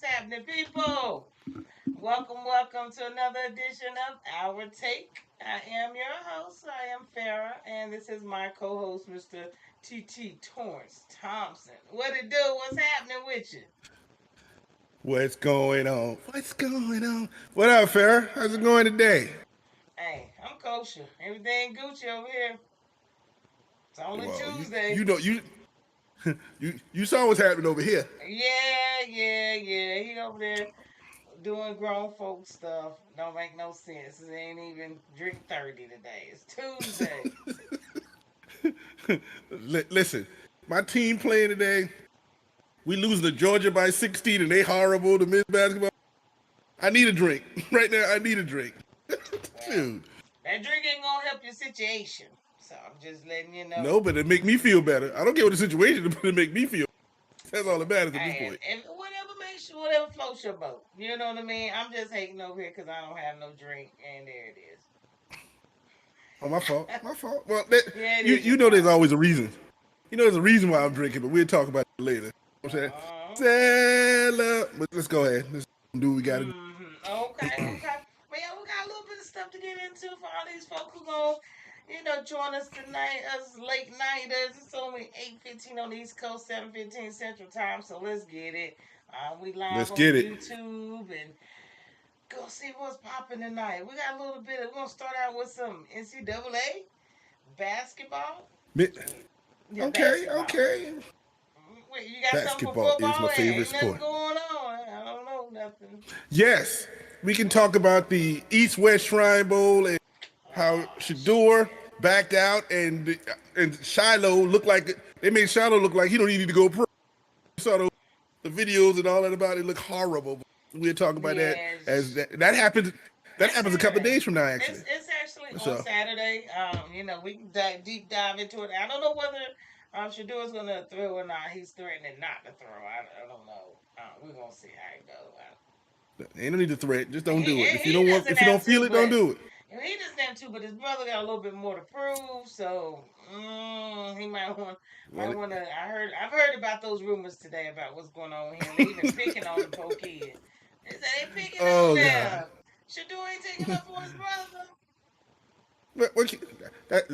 What's happening, people? Welcome to another edition of Our Take. I am your host. I am Farrah, and this is my co-host, Mr. Torrence Thompson. What it do? What's happening with you? What's going on? What's going on? What up, Farrah? How's it going today? Hey, I'm kosher. Everything Gucci over here. It's only Well, you Tuesday. you know you you saw what's happening over here. Yeah. He over there doing grown folk stuff. Don't make no sense. It ain't even drink 30 today. It's Tuesday. Listen, my team playing today. We losing to Georgia by 16, and they horrible. The men's basketball. I need a drink right now. I need a drink, Well, dude. that drink ain't gonna help your situation. So I'm just letting you know. No, but it make me feel better. I don't care what the situation, but it make me feel. That's all that matters at this And, point. and whatever makes you, whatever floats your boat. You know what I mean? I'm just hating over here because I don't have no drink, and there it is. Oh, my fault. My fault. Well, Yeah, it you is your you know there's fault. always a reason. You know there's a reason why I'm drinking, but we'll talk about it later. You know what I'm Uh-huh. saying? But let's go ahead. Let's do what we got to do. Okay. But yeah, we got a little bit of stuff to get into for all these folks who gonna, join us tonight, us late nighters. It's only 8:15 on the East Coast, 7:15 Central Time, so let's get it. We live Let's on get it. YouTube and go see what's popping tonight. We got a little bit we're gonna start out with some NCAA basketball. Yeah, Okay, basketball. okay. Wait, you got something for Basketball is football? my favorite Ain't nothing sport. going on. I don't know nothing. Yes, we can talk about the East-West Shrine Bowl and how Oh Shador shit. backed out and Shiloh looked like they made Shiloh look like he don't even need to go pro. You saw the videos and all that about it. Look horrible. We'll talk about that Yeah, as that happens. That that's happens a couple of Saturday. days from now, actually. It's actually on So Saturday. We can deep dive into it. I don't know whether Shador's gonna throw or not. He's threatening not to throw. I don't know. We're gonna see how it goes. ain't no need to threat. Just don't do it. He doesn't If you have don't to, feel it, don't but do it. he doesn't have to. But his brother got a little bit more to prove, so he might Well, want to. I've heard about those rumors today about what's going on with him. They even picking on the poor kid. They say they picking on oh God. him. Shador ain't taking up for his brother. What,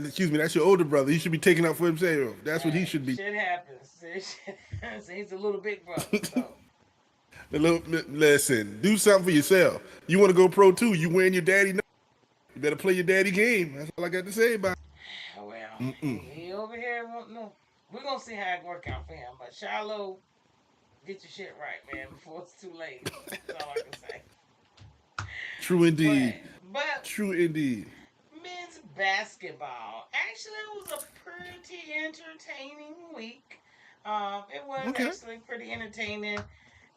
excuse me, that's your older brother. He should be taking up for himself. That's what he Hey, should be. shit happens. He's a little big brother, so. Listen, do something for yourself. You want to go pro too? You wearing your daddy? You better play your daddy game. That's all I got to say about it. Well, he over here won't know. We're gonna see how it work out for him. But Shiloh, get your shit right, man, before it's too late. That's all I can say. True But indeed. but True indeed. men's basketball. Actually, it was a pretty entertaining week. It was Okay. actually pretty entertaining.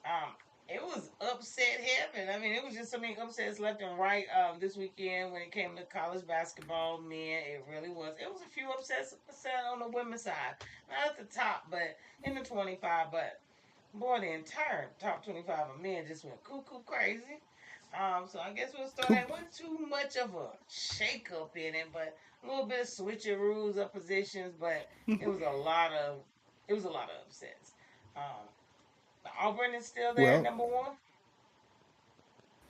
Um, it was upset heaven. I mean, it was just so many upsets left and right this weekend when it came to college basketball. Men, it really was. It was a few upsets on the women's side, not at the top, but in the 25. But boy, the entire top 25 of men just went cuckoo crazy. So I guess we'll start. It wasn't too much of a shake up in it, but a little bit of switcheroos of positions. But it was a lot of upsets. Um, Auburn is still there, Well, number one.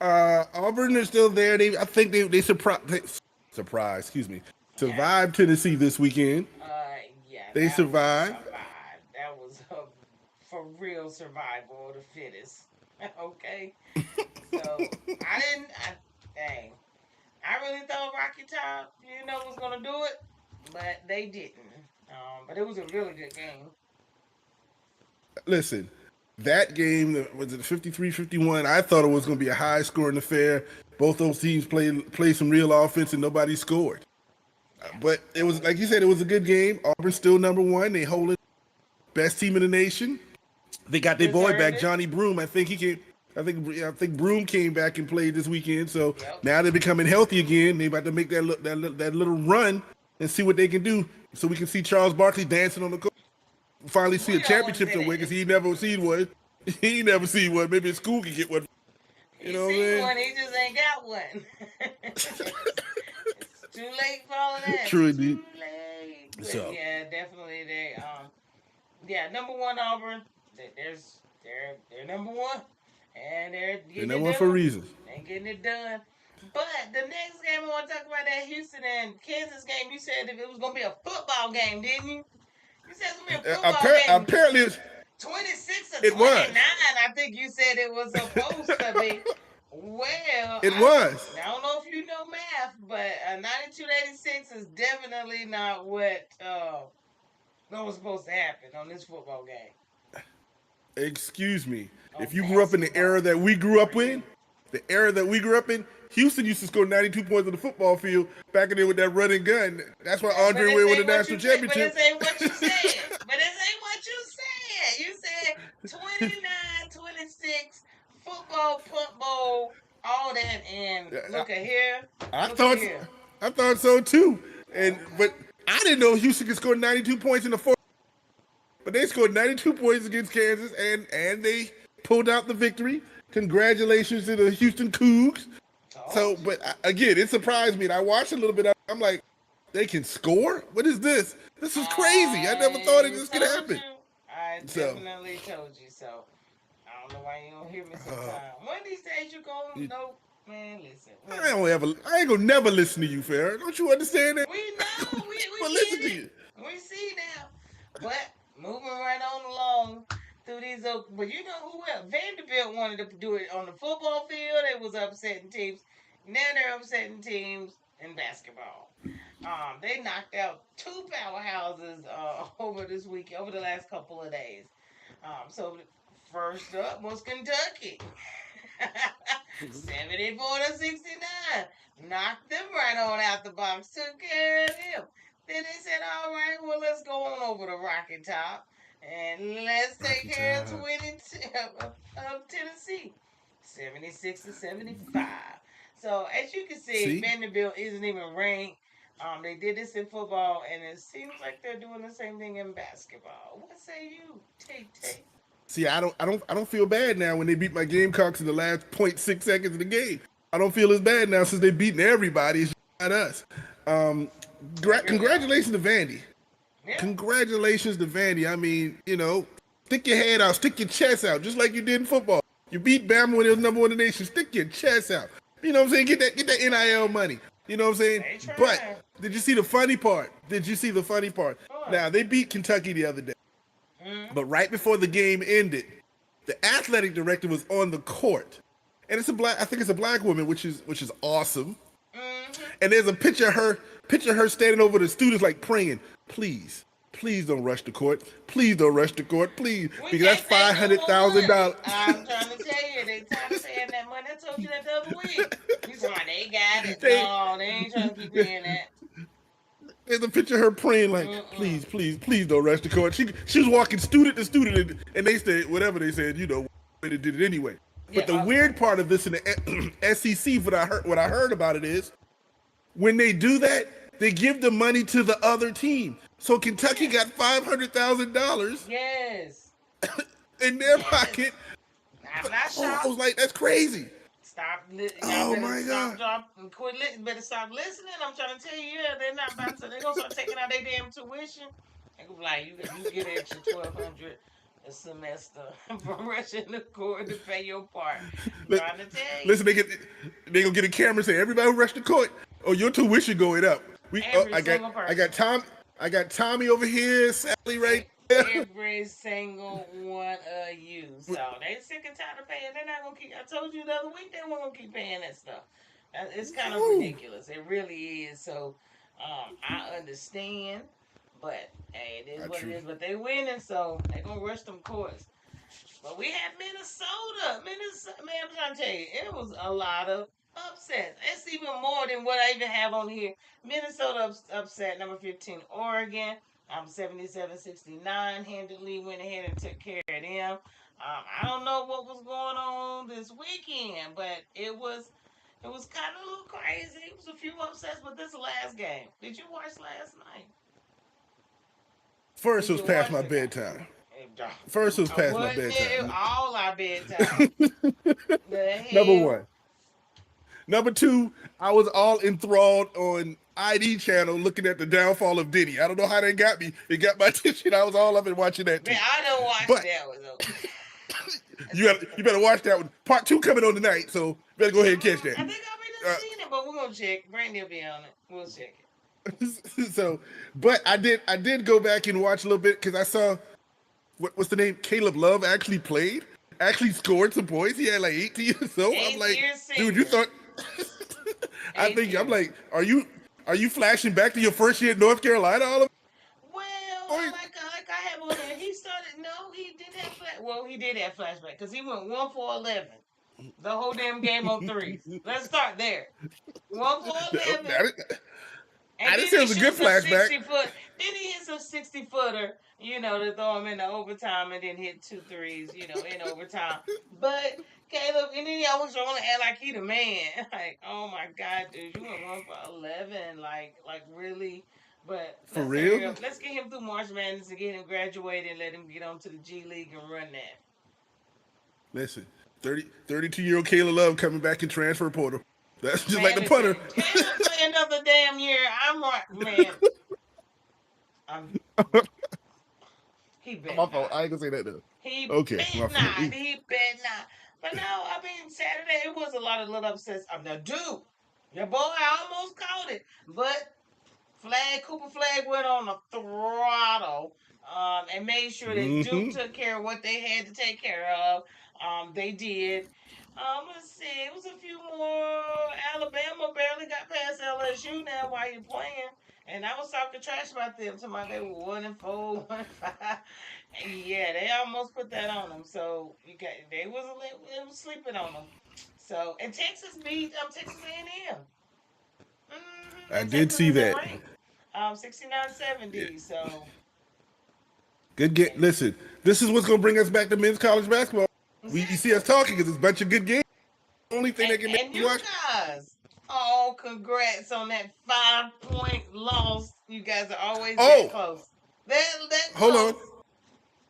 Auburn is still there. I think they surprise. Excuse me. Yeah, Survived Tennessee this weekend. yeah, They that was a survived. survive. That was a for real survival of the fittest. Okay, so dang, I really thought Rocky Top, was gonna do it, but they didn't. But it was a really good game. Listen, that game was it 53-51. I thought it was going to be a high scoring affair. Both those teams played some real offense and nobody scored. Yeah, But it was like you said, it was a good game. Auburn's still number one. They hold it best team in the nation. They got their boy deserve back, it. Johnny Broom. I think he came. I think Broom came back and played this weekend. So Yep. now they're becoming healthy again. They about to make that little run and see what they can do. So we can see Charles Barkley dancing on the court. Finally see a We don't want to championship say somewhere that. because he never seen one. He never seen one. Maybe his school can get one. You He know what seen I'm one, he just ain't got one. It's too late for all of saying? that. It's True indeed. too late. But So yeah, definitely yeah, number one Auburn. They're number one, and they're And getting that it one for a done. reason. They're getting it done. But the next game I want to talk about, that Houston and Kansas game, you said it was going to be a football game, didn't you? You said it was going to be a football game. Apparently, 26 or it 29, was. I think you said it was supposed to be. Well, It was. I don't know if you know math, but 92-86 is definitely not what was supposed to happen on this football game. Excuse me. On If you grew up in the era that we grew up in, Houston used to score 92 points on the football field back in there with that running gun. That's why Andre won with the national championship. But this ain't what you said. You said 29-26, football, punt bowl, all that, and look at here. I thought so too. But I didn't know Houston could score 92 points in the fourth. But they scored 92 points against Kansas, and they pulled out the victory. Congratulations to the Houston Cougs. So, but again, it surprised me. And I watched a little bit. I'm like, they can score? What is this? This is crazy. I never thought this could happen. I definitely told you so. I don't know why you don't hear me sometimes. One of these days you gonna know, man. Listen. I ain't gonna never listen to you, Farrah. Don't you understand that? We know. We listen to you. We see now. But moving right on along through these, but you know who else? Vanderbilt wanted to do it on the football field. It was upsetting teams. Now they're upsetting teams in basketball. They knocked out two powerhouses over the last couple of days. So first up was Kentucky. 74-69. Knocked them right on out the box. Took care of them. Then they said, all right, well, let's go on over to Rocky Top. And let's take care of Tennessee. 76-75. So, as you can see, Vanderbilt isn't even ranked. They did this in football, and it seems like they're doing the same thing in basketball. What say you, Tay? See, I don't feel bad now when they beat my Gamecocks in the last 0.6 seconds of the game. I don't feel as bad now since they've beaten everybody. It's not us. Congratulations to Vandy. Yeah. Congratulations to Vandy. I mean, stick your head out, stick your chest out, just like you did in football. You beat Bama when it was number one in the nation. Stick your chest out. You know what I'm saying? Get that NIL money. You know what I'm saying? But did you see the funny part? Now, they beat Kentucky the other day. But right before the game ended, the athletic director was on the court. And I think it's a black woman, which is awesome. And there's a picture of her standing over the students like praying, please don't rush the court. Please don't rush the court. Please. Because that's $500,000. I'm trying to tell you, they tired paying that money. I told you that the other week. You said, they got it. No, they ain't trying to keep paying that. There's a picture of her praying like, please don't rush the court. She was walking student to student, and they said, whatever they said, they did it anyway. But the weird part of this in the SEC, what I heard about it is, when they do that, they give the money to the other team. So Kentucky got $500,000. Yes. In their pocket. I'm not shocked. I was like, that's crazy. Stop. Oh my God. Better stop listening. I'm trying to tell you, they're not about to. They're gonna start taking out their damn tuition. They gonna be like, you get an extra $1,200 a semester from rushing the court to pay your part. I'm trying to tell you. Listen, they gonna get a camera and say, everybody who rushed the court, your tuition going up. I got Tommy over here, Sally right there. Every single one of you. So they sick and tired of paying. They're not gonna keep. I told you the other week they weren't gonna keep paying that stuff. It's kind of ridiculous. It really is. So I understand, but hey, it is what it is. But they winning, so they gonna rush them courts. But we had Minnesota. Man, I'm trying to tell you, it was a lot of upsets. It's even more than what I even have on here. Minnesota upset number 15 Oregon. 77-69. Handedly went ahead and took care of them. I don't know what was going on this weekend, but it was kind of a little crazy. It was a few upsets, but this last game. Did you watch last night? First was past my bedtime. First was past my bedtime. All our bedtime. Number one. Number two, I was all enthralled on ID channel looking at the downfall of Diddy. I don't know how that got me. It got my attention. I was all up and watching that too. Man, I don't watch that one though. you better watch that one. Part 2 coming on tonight, so better go ahead and catch that. I think I've already seen it, but we're gonna check. Brandy will be on it. We'll check it. So, but I did go back and watch a little bit because I saw what's the name? Caleb Love actually scored some points. He had like 18 or so. I'm like, dude, you thought? I'm like, are you flashing back to your first year at North Carolina? Well, like I have one there. He started. No, he didn't have flash. Well, he did have flashback because he went 1 for 11. The whole damn game on threes. Let's start there. 1 for 11. I didn't say it was a good flashback. Then he hit some 60-footer, to throw him into overtime and then hit 2 threes, in overtime. But Caleb, and then he always want to act like he the man. Like, oh my God, dude, you went 1 for 11. Like really? But for real? Let's get him through March Madness and get him graduated and let him get on to the G League and run that. Listen, 32-year-old Caleb Love coming back in transfer portal. That's just like the punter. Play another damn year. I'm right, man. He bet. My fault. I ain't gonna say that though. He bet not. But no, I mean Saturday it was a lot of little upsets. Now, dude, your boy almost caught it, but Cooper Flag went on the throttle, and made sure that Duke took care of what they had to take care of. They did. Let's see. It was a few more. Alabama barely got past LSU now while you're playing. And I was talking trash about them. Somebody they were 1-4, 1-5. Yeah, they almost put that on them. So they was sleeping on them. So and Texas beat Texas A&M. I did see that. 69-70. So good game. Listen, this is what's gonna bring us back to men's college basketball. You see us talking because it's a bunch of good games. Only thing that can make you watch. Guys, congrats on that 5-point loss. You guys are always that close. That hold close.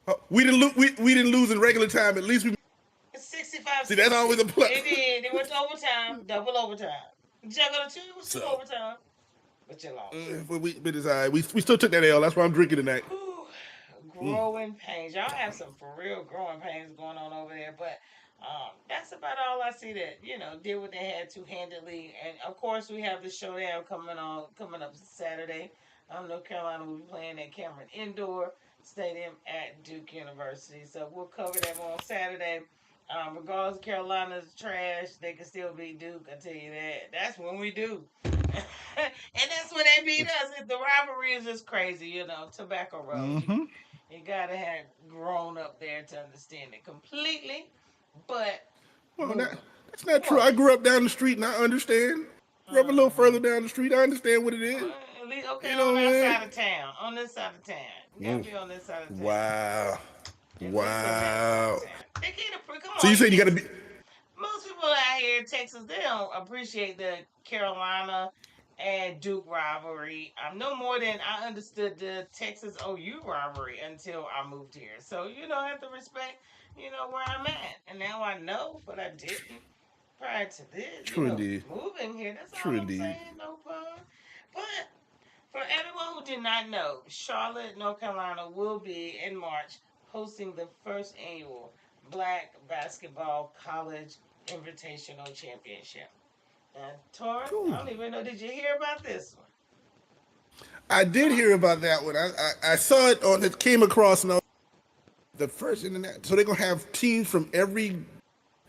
On. We didn't lose in regular time. At least we. 65. See, that's always a plus. It did. It went to overtime, double overtime. Did y'all go to 2? It was 2 overtime. But you lost. But it's all right. We still took that L. That's why I'm drinking tonight. Growing pains. Y'all have some for real growing pains going on over there, but that's about all I see that did what they had to handily. And of course, we have the showdown coming up Saturday. North Carolina will be playing at Cameron Indoor Stadium at Duke University. So we'll cover that on Saturday. Regardless of Carolina's trash, they can still beat Duke. I tell you that. That's when we do. And that's when they beat us. The rivalry is just crazy, Tobacco Road. You gotta have grown up there to understand it completely. But that's not true. I grew up down the street and I understand. Grew up a little further down the street. I understand what it is. Okay, on this side of town. On this side of town. You gotta be on this side of town. Wow. They can't come on. So you saying you gotta be? Most people out here in Texas, they don't appreciate the Carolina and Duke rivalry. No more than I understood the Texas OU rivalry until I moved here. So I have to respect where I'm at, and now I know, but I didn't prior to this. True indeed. Moving here, that's all I'm saying. No fun. But for everyone who did not know, Charlotte, North Carolina will be in March hosting the first annual Black Basketball College Invitational Championship. Torrence, I don't even know. Did you hear about this one? I did hear about that one. I saw it on. It came across the first internet. So they're gonna have teams from every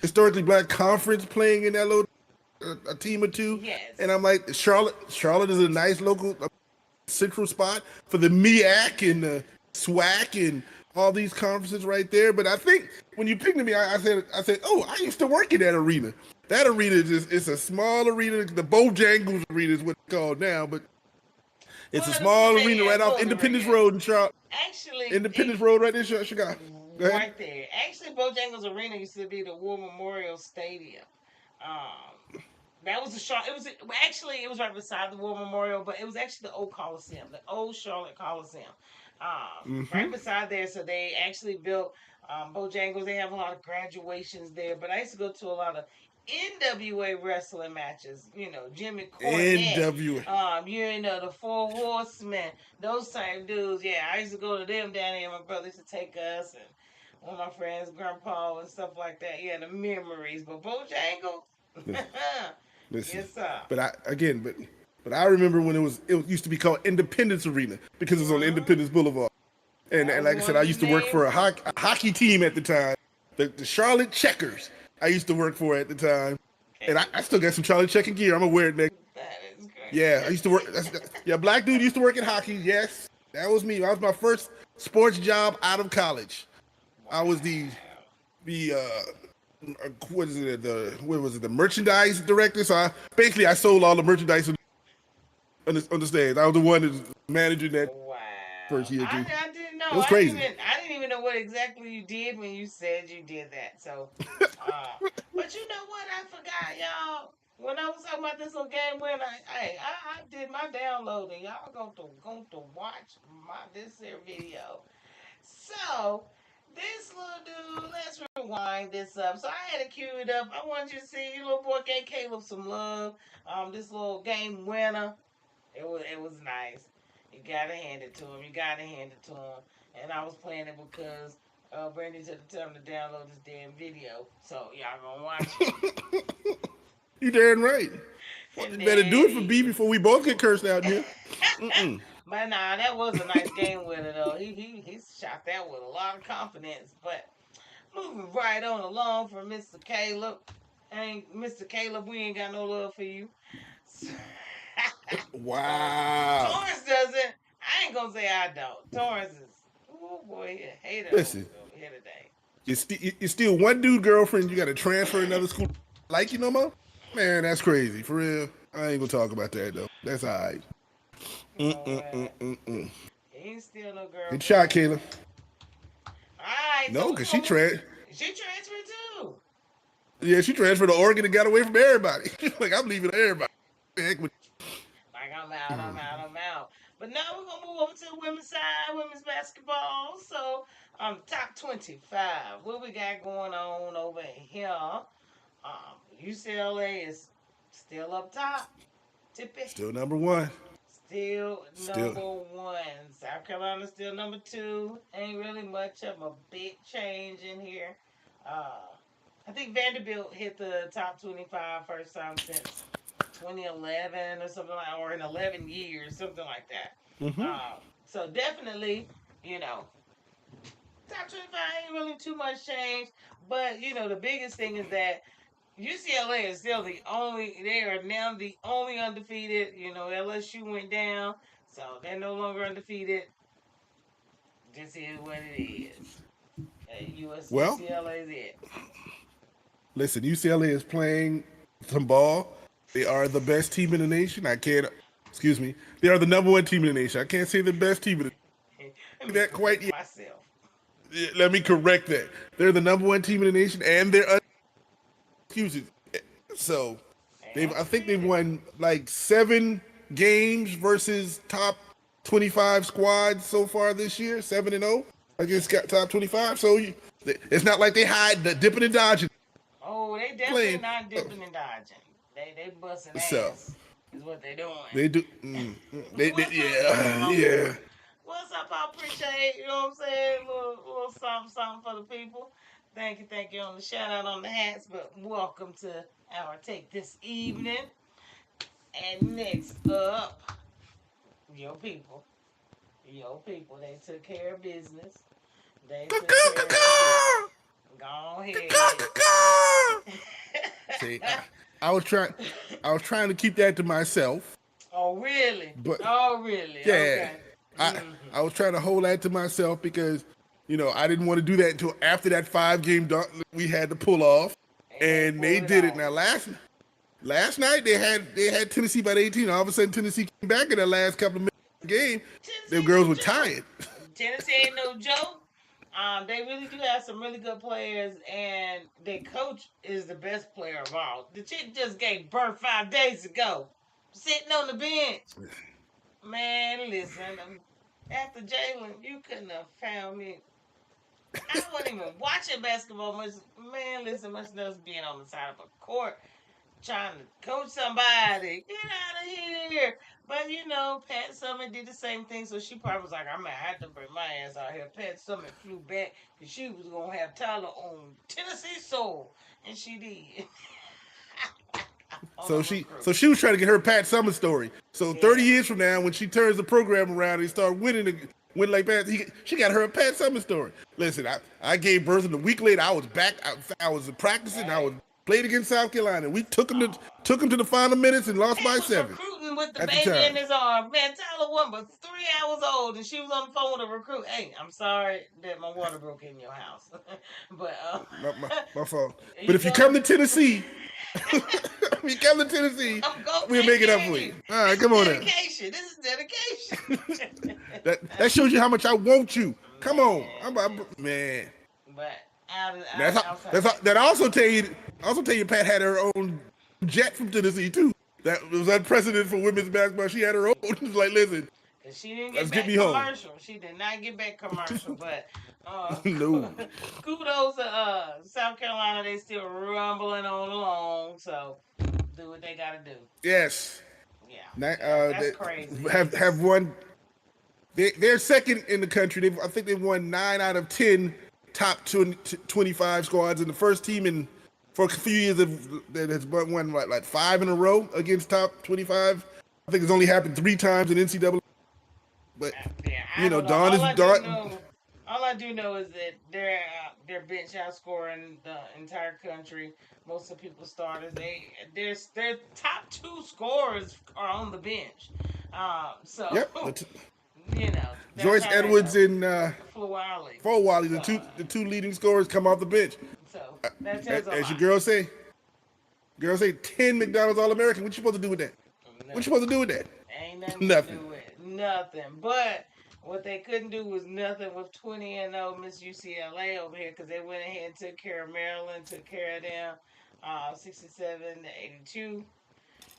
historically black conference playing in that little a team or two. Yes. And I'm like, Charlotte is a nice local central spot for the MEAC and the SWAC and all these conferences right there. But I think when you picked me, I said, I used to work in that arena. That arena it's a small arena. The Bojangles Arena is what it's called now, but it's a small arena right off Independence Road in Charlotte. Actually, Independence Road right there in Chicago. Right there. Actually, Bojangles Arena used to be the War Memorial Stadium. That was it was right beside the War Memorial, but it was actually the old Coliseum, the old Charlotte Coliseum. Right beside there, so they actually built Bojangles. They have a lot of graduations there, but I used to go to a lot of NWA wrestling matches, Jimmy Cornette, NWA, the Four Horsemen, those type dudes. Yeah, I used to go to them down there. My brother used to take us, and one of my friends' grandpa and stuff like that. Yeah, the memories. But Bojangles, Listen, yes, sir. but I remember when it used to be called Independence Arena because it was on Mm-hmm. Independence Boulevard. And, That and was like I said, one I of the used to work main for places. a hockey team at the time, the Charlotte Checkers. I used to work for at the time, and Okay, I still got some Charlotte Checker gear. I'm gonna wear it next. that is great. Yeah, I used to work. Yeah, black dude used to work in hockey. Yes, that was me. That was my first sports job out of college. I was Wow. what is it? What was it? The merchandise director. So basically I sold all the merchandise on the stage. I was the one that was managing that first Wow. year too. I didn't know. It was crazy. I didn't even know what exactly you did when you said you did that. So but you know what I forgot, y'all? When I was talking about this little game when I did my downloading. Y'all going to watch this here video. So this little dude, let's rewind this up. So I had it queued up. I want you to see little boy gave Caleb some love. This little game winner. It was nice. You gotta hand it to him. You gotta hand it to him. And I was playing it because Brandy took the time to download this damn video. So y'all gonna watch it. You darn right. Well, And you better do it for B then before we both get cursed out here. Mm-mm. but nah, that was a nice game winner though. He shot that with a lot of confidence. But moving right on along for Mr. Caleb. Ain't Mr. Caleb, we ain't got no love for you. Wow. Torrence doesn't. I ain't gonna say I don't. Torrence is, oh boy, he a hater Listen, over here today. you steal one dude girlfriend, you got to transfer another school. Like you no more? Man, that's crazy. For real. I ain't gonna talk about that though. That's all right. You know what? Mm-mm. He ain't steal no Good shot, girlfriend. Kayla. Alright, so No, we because gonna move. She transferred too. she transferred to Oregon and got away from everybody. Like, I'm leaving everybody. Heck with Like I'm out. But now we're gonna move over to the women's side, women's basketball. So top 25. What we got going on over here? UCLA is still up top. Tippy. Still number one. Still Still. number one. South Carolina still number two. Ain't really much of a big change in here. Uh, I think Vanderbilt hit the top 25 first time since 2011 or something like, or in 11 years, something like that. Mm-hmm. So definitely, you know, top 25 ain't really too much change. But the biggest thing is that UCLA is still they are now the only undefeated. LSU went down, so they're no longer undefeated. This is what it is. Well, UCLA is it. listen, UCLA is playing some ball. They are the best team in the nation. Excuse me, they are the number one team in the nation. I can't say the best team in the Let me that quite correct yet. myself. Let me correct that. They're the number one team in the nation, and they're excuses. So They I think they've undefeated. won like 7 games versus top 25 squads so far this year. 7-0 against top 25. So it's not like they hide the dipping and dodging Oh, they definitely playing. not dipping and dodging. They busting So ass is what they doing. they do. What's up, Yeah, y'all? yeah. What's up? I appreciate, what I'm saying? Little something, something for the people. Thank you on the shout out on the hats, but welcome to our take this evening. And next up, your people. Your people. They took care of business. They took care of business. Go ahead. See, I was trying. I was trying to keep that to myself, Oh, really? but Oh, really? yeah, Okay. I Mm-hmm. I was trying to hold that to myself because I didn't want to do that until after that 5 game we had to pull off, And they and they pulled it did it. off. Now last night they had Tennessee by 18. All of a sudden Tennessee came back in the last couple of minutes of the game. Tennessee Them ain't girls no were joke. tired. Tennessee ain't no joke. They really do have some really good players, and their coach is the best player of all. The chick just gave birth 5 days ago, sitting on the bench. Man, listen, after Jalen, you couldn't have found me. I wasn't even watching basketball much. Man, listen, much less being on the side of a court. trying to coach somebody. Get out of here. But Pat Summitt did the same thing, so she probably was like, I'm gonna have to bring my ass out here. Pat Summitt flew back because she was gonna have Tyler on Tennessee soul, and she did. So she was trying to get her Pat Summitt story. So 30 years from now, when she turns the program around and start win like Pat, she got her a Pat Summitt story. Listen, I gave birth, and a week later I was back. I was practicing. Right. I was played against South Carolina. We took him to the final minutes and lost by 7. Recruiting with the baby in his arm. Man, Tyler wasn't but 3 hours old, and she was on the phone with a recruit. Hey, I'm sorry that my water broke in your house, but my fault. But if you come to Tennessee. We'll make it up for you. All right, come on now. This is dedication. that shows you how much I want you. Come on, man. But that also tell you Pat had her own jet from Tennessee too. That was unprecedented for women's basketball. She had her own. It's like, listen. She didn't get commercial. She did not get back commercial, but no. Kudos to South Carolina. They still rumbling on along, so do what they gotta do. Yes. Yeah. That's crazy. Have won. They're second in the country. I think they won 9 out of 10 top 25 squads, and the first team for a few years that has won like 5 in a row against top 25. I think it's only happened 3 times in NCAA. But Dawn is Dawn. All I do know is that their bench outscoring the entire country. Most of the people starters. Their top 2 scorers are on the bench. So yep. Joyce Edwards and Flo the two leading scorers come off the bench. So that tells a lot. As your girls say 10 McDonald's All-American. What you supposed to do with that? What you supposed to do with that? Ain't nothing. To do with nothing. But what they couldn't do was nothing with 20-0 Miss UCLA over here, because they went ahead and took care of Maryland, took care of them, 67-82,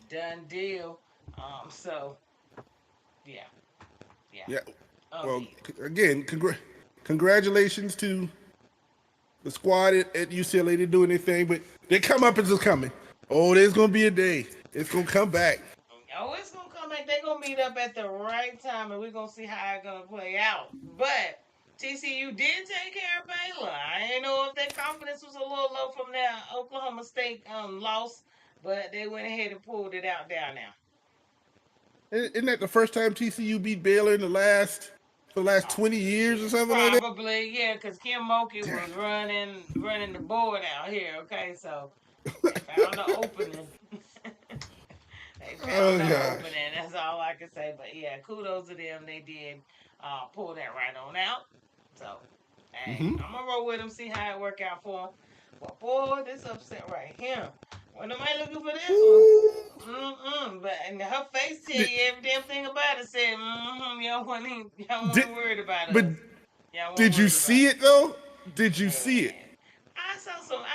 done deal. So yeah. Well, again, congratulations to the squad at UCLA. They're doing their thing, but their come-uppance is coming. Oh, there's gonna be a day. It's gonna come back. Oh, it's gonna come back. They're gonna meet up at the right time, and we're gonna see how it's gonna play out. But TCU did take care of Baylor. I didn't know if their confidence was a little low from their Oklahoma State loss, but they went ahead and pulled it out down now. Isn't that the first time TCU beat Baylor in the last 20 years or something like that? Probably, yeah, because Kim Mulkey was running the board out here. Okay, so they found the opening. Opening. That's all I can say. But yeah, kudos to them. They did pull that right on out. So hey, I'm gonna roll with them, see how it work out for them. But boy, this upset right here. When nobody looking for this one, but and her face tell you every damn thing about it. Said, y'all wasn't worried about it. But did you see it though? Did you see it? I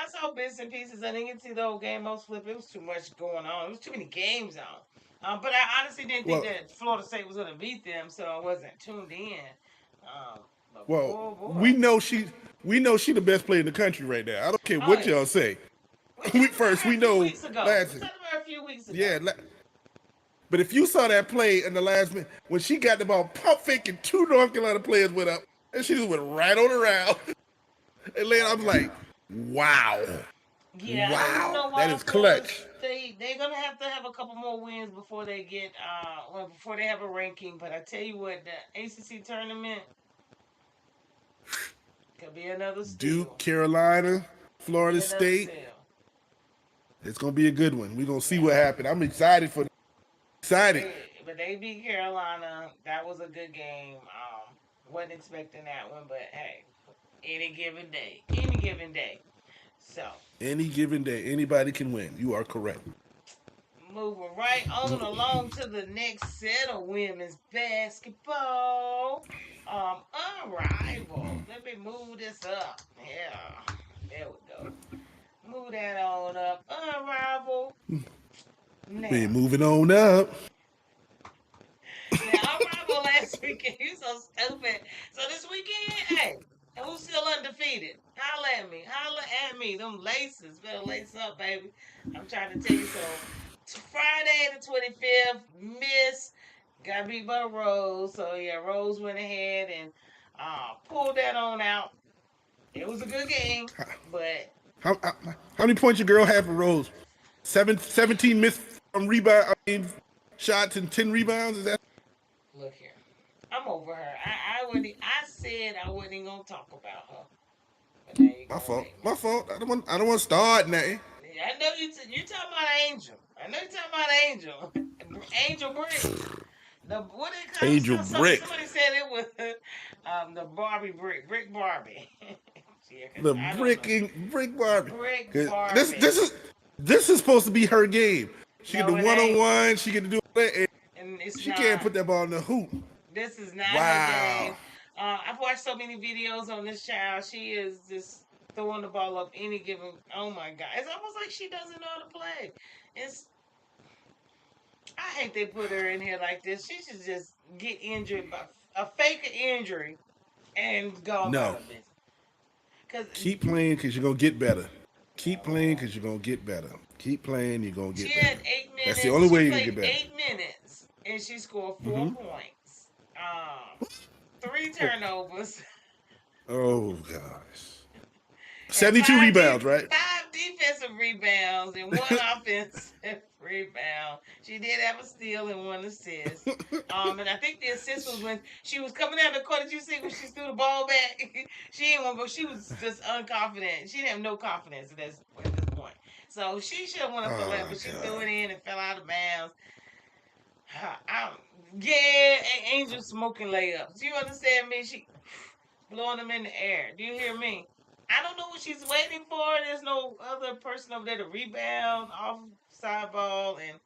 saw bits and pieces. I didn't get to see the whole game. Most flip. It was too much going on. It was too many games on. But I honestly didn't think that Florida State was going to beat them, so I wasn't tuned in. Boy. we know she the best player in the country right now. I don't care what y'all say. We know. We talked about a few weeks ago. Yeah. But if you saw that play in the last minute, when she got the ball, pump faking 2 North Carolina players went up, and she just went right on around. And later, I'm like, wow. Yeah, wow. That is clutch. They're gonna have to have a couple more wins before they get before they have a ranking. But I tell you what, the ACC tournament could be another steal. Duke, Carolina, Florida State. It's gonna be a good one. We're gonna see what happens. I'm excited for them. Excited. But they beat Carolina. That was a good game. Wasn't expecting that one, but hey, any given day. So any given day, anybody can win. You are correct. Moving right on along to the next set of women's basketball. Unrivaled. Let me move this up. Yeah, there we go. Move that on up. Unrivaled. We're moving on up. Now, Unrivaled last weekend. You so stupid. So this weekend, hey, And who's still undefeated? Holla at me. Holla at me. Them laces. Better lace up, baby. I'm trying to tell you so. Friday the 25th, Miss got beat by Rose. So yeah, Rose went ahead and pulled that on out. It was a good game, but How many points your girl had for Rose? 17 missed rebound. I mean, shots and 10 rebounds. Is that? look here. I'm over her. I wouldn't. I said I wasn't even gonna talk about her, but now you're My gonna fault. make me. My fault. I don't want to start nothing. I know you talking about Angel. I know you talking about Angel. Angel Brick. The what they call Angel Brick. somebody said it was the Barbie Brick Barbie. Yeah, The I don't know. brick Barbie. Brick 'Cause Barbie. This is supposed to be her game. She No, get the it ain't. 1-on-1. She get to do it. And it's She can't not. put that ball in the hoop. This is not her Wow. game. I've watched so many videos on this child. She is just throwing the ball up any given. Oh my god! It's almost like she doesn't know how to play. It's. I hate they put her in here like this. She should just get injured by a fake injury and go about No. her business. Cause Keep playing because you're going to get better. Keep playing because you're going to get better. Keep playing, you're going to get she better. had 8 minutes. That's the only way She you can played get better. 8 minutes and she scored 4 points. 3 turnovers. Oh, gosh. 72 rebounds, right? 5 defensive rebounds and 1 offensive rebound. She did have a steal and 1 assist. And I think the assist was when she was coming down the court. Did you see when she threw the ball back? She didn't want to go. She was just unconfident. She didn't have no confidence at this point. So she should have won up the left, but she threw it in and fell out of bounds. Yeah, Angel smoking layups. Do you understand me? She blowing them in the air. Do you hear me? I don't know what she's waiting for. There's no other person over there to rebound off side ball, and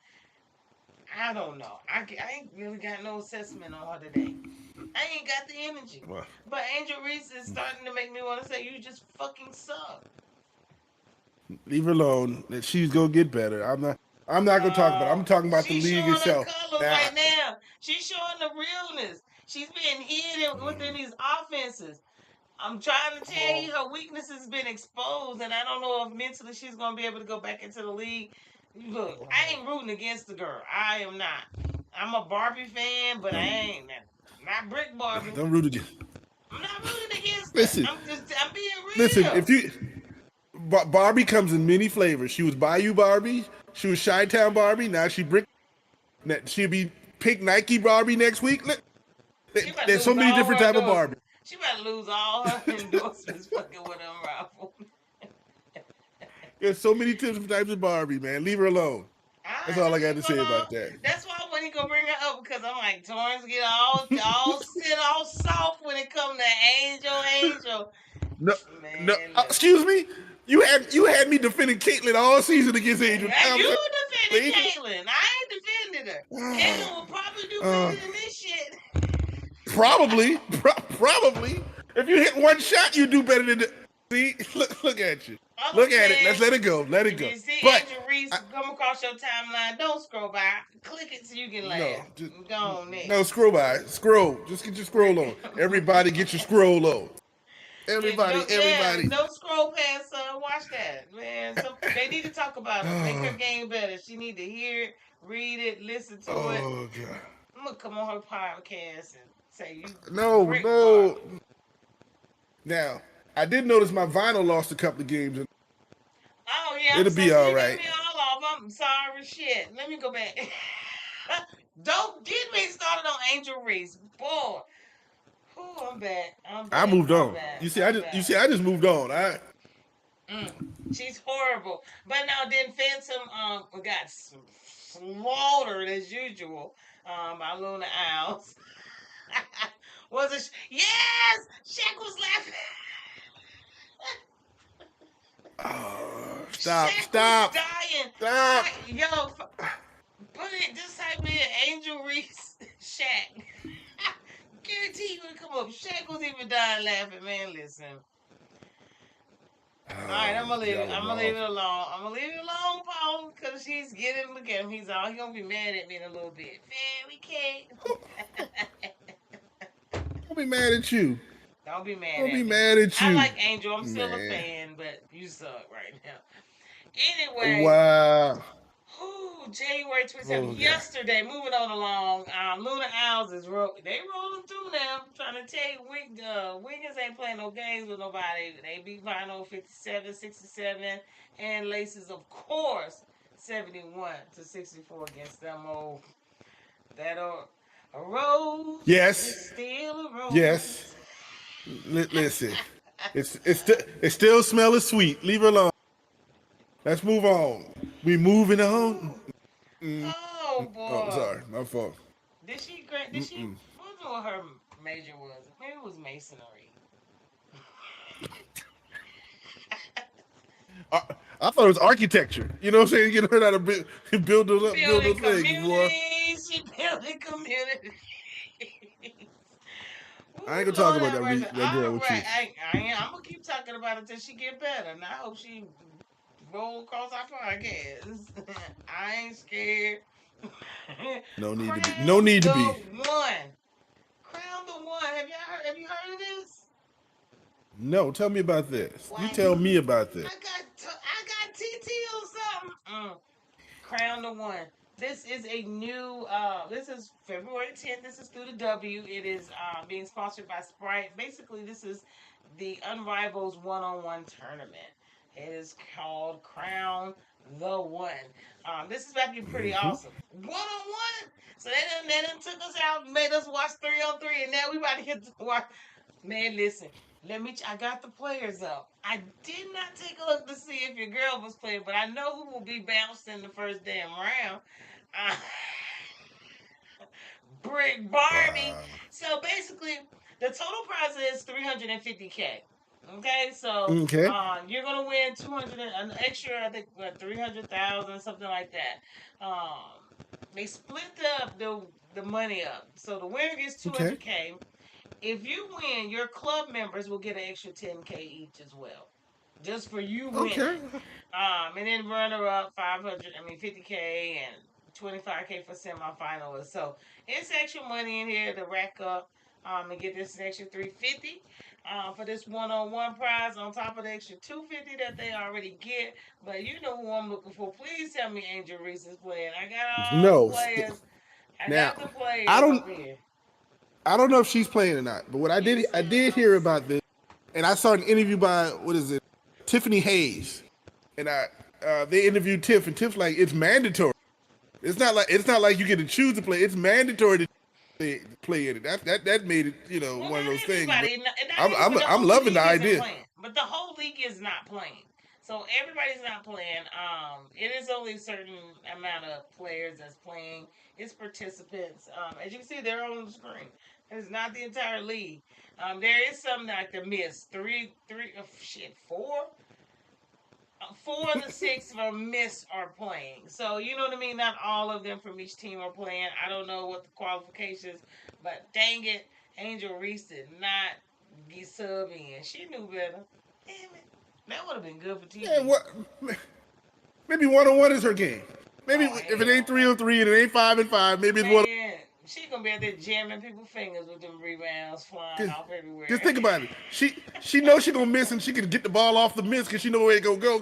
I don't know. I ain't really got no assessment on her today. I ain't got the energy. Wow. But Angel Reese is starting to make me want to say, you just fucking suck. Leave her alone. She's going to get better. I'm not going to talk about it. I'm talking about the She's league showing itself. her colors right now. She's showing the realness. She's being hidden within these offenses. I'm trying to tell you, her weakness has been exposed, and I don't know if mentally she's going to be able to go back into the league. Look, I ain't rooting against the girl. I am not. I'm a Barbie fan, but I ain't not Brick Barbie. Don't root against. I'm not rooting against Listen, her. I'm being real. Listen, if you Barbie comes in many flavors. She was Bayou Barbie. She was Chi-Town Barbie. Now she Brick. She'll be Pink Nike Barbie next week. There's so many different type of Barbie. She about to lose all her endorsements fucking with them rifles. There's so many different types of Barbie, man. Leave her alone. That's all I got to say about that. That's why when he gonna bring her up, because I'm like, Torrence get all soft when it come to Angel. No, man, no. Excuse me. You had me defending Caitlyn all season against Angel. You defended Caitlyn. I ain't defended her. Caitlyn will probably do better than this shit. Probably. If you hit one shot, you do better than. See, look at you. Look at it. Let's let it go. Let it go. If you see But Angel Reese come across your timeline, don't scroll by. Click it so you can laugh. Go on next. No, scroll by. Scroll. Just get your scroll on. Everybody get your scroll on. Everybody. Don't scroll past watch that. Man, they need to talk about it. Make her game better. She need to hear it, read it, listen to it. Oh, God. I'm going to come on her podcast and say you. No. Now, I did notice my vinyl lost a couple of games. Oh, yeah. It'll be all right. Me all off. I'm sorry, shit. Let me go back. Don't get me started on Angel Reese. Boy. Oh, I'm bad. I moved on. You see, I just moved on. She's horrible. But now then Phantom got slaughtered as usual by Luna Owls. Was it? Yes! Shaq was laughing. Stop. Was dying. Yo, put it, just type in Angel Reese Shaq. Guarantee you would come up. Shaq was even dying laughing, man. Listen. All right, I'm gonna leave it. I'm gonna leave it alone, Paul, because she's getting. Look at him. He's gonna be mad at me in a little bit. Man, we can't. I'll be mad at you. Don't be mad Don't be at me. mad at I you, like Angel. I'm still a man. fan, but you suck right now. Anyway, Wow. January Oh 27th. God. Yesterday, moving on along. Luna Owls is they rolling through now. I'm trying to tell you, Wiggins ain't playing no games with nobody. They beat Vinyl 57-67, and Laces, of course, 71-64 against them old that a rose is Yes. still a Yes. rose. Listen, it still smells sweet. Leave it alone. Let's move on. We moving on. Mm. Oh Oh, boy. sorry, my fault. Did she what was her major was? Maybe it was masonry. I, I thought it was architecture. You know what I'm saying? You learn how to build those up, build Building those things, boy. communities. She building communities. I ain't Ooh, gonna talk Lord about have mercy. that girl All with right. you. I'm gonna keep talking about it until she get better. And I hope she roll across our podcast. I ain't scared. No need to be. No Crown need to the be. one. Crown the one. Have you heard of this? No, tell me about this. You What? tell me about this. I got TT on something. Crown the one. This is a new. This is February 10th. This is through the W. It is being sponsored by Sprite. Basically, this is the Unrivals one-on-one tournament. It is called Crown the One. This is about to be pretty Mm-hmm. awesome. One-on-one. So they done took us out, and made us watch 3-on-3, and now we about to get to watch. Man, listen. I got the players up. I did not take a look to see if your girl was playing, but I know who will be bounced in the first damn round. Uh, Brick Barbie. Wow. So basically, the total prize is 350K. Okay, so Okay. you're gonna win 200 an extra, I think, what, 300,000, something like that. They split the money up, so the winner gets Okay. 200K. If you win, your club members will get an extra 10K each as well, just for you Okay. winning. And then runner up 50K and 25K for semifinalists. So it's extra money in here to rack up and get this extra 350 for this one-on-one prize on top of the extra 250 that they already get. But you know who I'm looking for. Please tell me Angel Reese is playing. I got all the No. players. I Now, got the I players don't. over here. I don't know if she's playing or not. But what I You did, I said did hear about this, and I saw an interview by what is it, Tiffany Hayes, and they interviewed Tiff, and Tiff's like, it's mandatory. It's not like you get to choose to play. It's mandatory to play in it. That made it, well, one of not those things. But everybody, not I'm every, I'm but the I'm whole loving the league isn't idea. playing. But the whole league is not playing. So everybody's not playing. It is only a certain amount of players that's playing. It's participants. As you can see, they're on the screen. It's not the entire league. There is some like the miss four. Four of the six from Miss are playing. So you know what I mean? Not all of them from each team are playing. I don't know what the qualifications, but dang it, Angel Reese did not get sub in. She knew better. Damn it. That would have been good for Yeah, TV. what? Maybe 1-on-1 is her game. Maybe Oh if it ain't hell 3-on-3 and it ain't 5-and-5, maybe it's one. man. She gonna be out there jamming people's fingers with them rebounds flying Just, off just everywhere. think about it. She knows she gonna miss and she can get the ball off the miss because she know where it gonna go.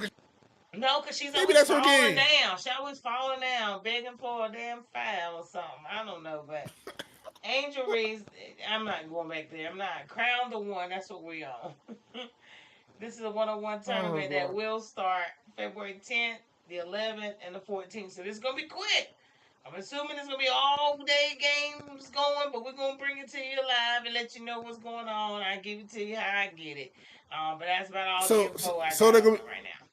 No, because she's Maybe always that's her falling game. down. She always falling down, begging for a damn foul or something. I don't know, but Angel Reese, I'm not going back there. I'm not. Crown the one. That's what we on. This is a one-on-one Oh tournament that boy. will start February 10th, the 11th, and the 14th. So this is gonna be quick. I'm assuming it's gonna be all day games going, but we're gonna bring it to you live and let you know what's going on. I give it to you how I get it. But that's about all the So info I so got they're on gonna it right now.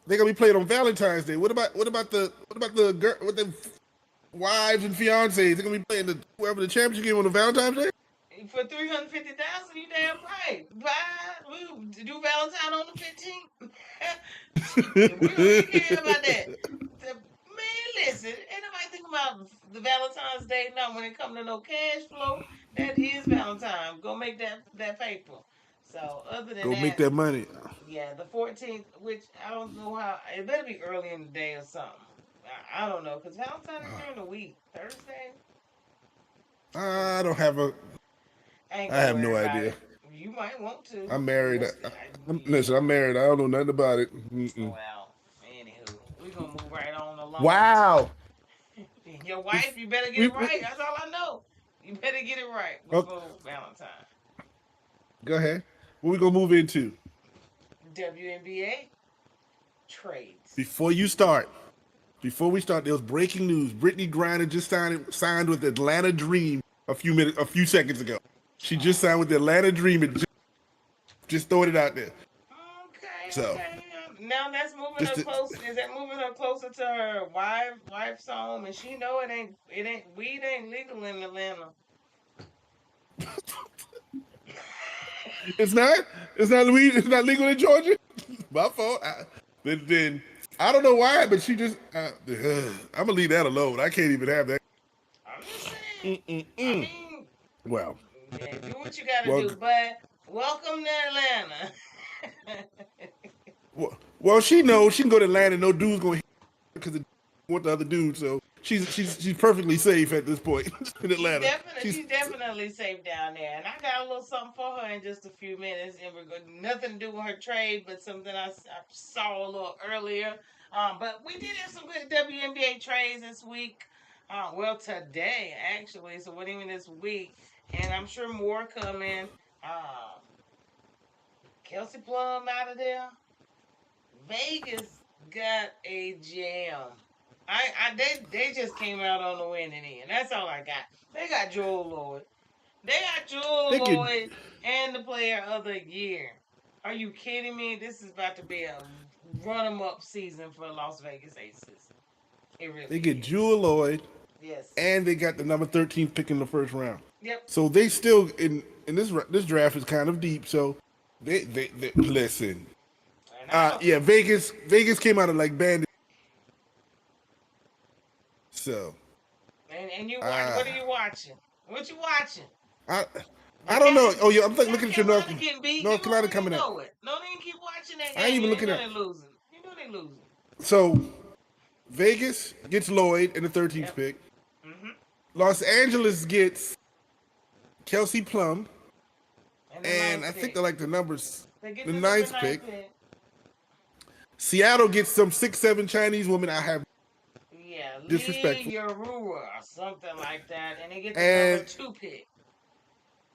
they're gonna be played on Valentine's Day. What about the girl with the wives and fiancés? They're gonna be playing whoever the championship game on the Valentine's Day. For 350,000, you damn right. Bye. We do Valentine on the 15th. Shit, we don't even care about that. Man, listen, ain't nobody think about the Valentine's Day now when it comes to no cash flow. That is Valentine. Go make that paper. So other than Go make that, that money. yeah, the 14th, which I don't know how, it better be early in the day or something. I don't know, because Valentine is during the week. Thursday? I don't have a. I ain't I gonna have no worry about idea. it. You might want to. I'm married. Yeah. Listen, I'm married. I don't know nothing about it. Well, anywho, we're gonna move right on along. Wow. Your wife, you better get We, it right. That's all I know. You better get it right okay, before Valentine. go ahead. What we gonna move into? WNBA trades. Before you start, before we start, there was breaking news. Brittany Griner just signed with Atlanta Dream a few seconds ago. She just signed with the Atlanta Dream and just throwing it out there. Okay, So, okay. Now that's moving just her to, close. Is that moving her closer to her wife's home? And she know it ain't weed ain't legal in Atlanta. it's not it's not legal in Georgia. My fault. Then I don't know why, but she just I'm gonna leave that alone. I can't even have that. I'm just saying. I Mm-mm-mm. mean, Well, yeah, do what you gotta well, do. But welcome to Atlanta. well, she knows she can go to Atlanta. No dude's gonna hit because of what the other dude. So she's perfectly safe at this point in Atlanta. She's definitely safe down there. And I got a little something for her in just a few minutes. And we're going nothing to do with her trade, but something I saw a little earlier. But we did have some good WNBA trades this week. Well, today actually. So what even this week? And I'm sure more coming. Um, Kelsey Plum out of there. Vegas got a jam. They just came out on the winning end. That's all I got. They got Joel Lloyd. They got Joel They could Lloyd and the player of the year. Are you kidding me? This is about to be a run 'em up season for Las Vegas Aces. It they really get is. Jewel Lloyd Yes. and they got the number 13 pick in the first round. Yep. So they still in this draft is kind of deep. So they listen. And I Yeah, Vegas came out of like bandit. So and you watch. What are you watching? What you watching? I The I don't know. Oh yeah, I'm South looking at your Carolina getting beat. North You Carolina already coming out. know it. Don't even keep watching that I ain't game. even You looking know at. they losing. You know they losing. So Vegas gets Lloyd in the 13th Yep. pick. Mm-hmm. Los Angeles gets Kelsey Plum, and I think Pick. they like the numbers. They get The the ninth pick. Seattle gets some 6'7" Chinese woman. I have Yeah, Lee disrespectful. Yarua or something like that, and they get the And number 2 pick.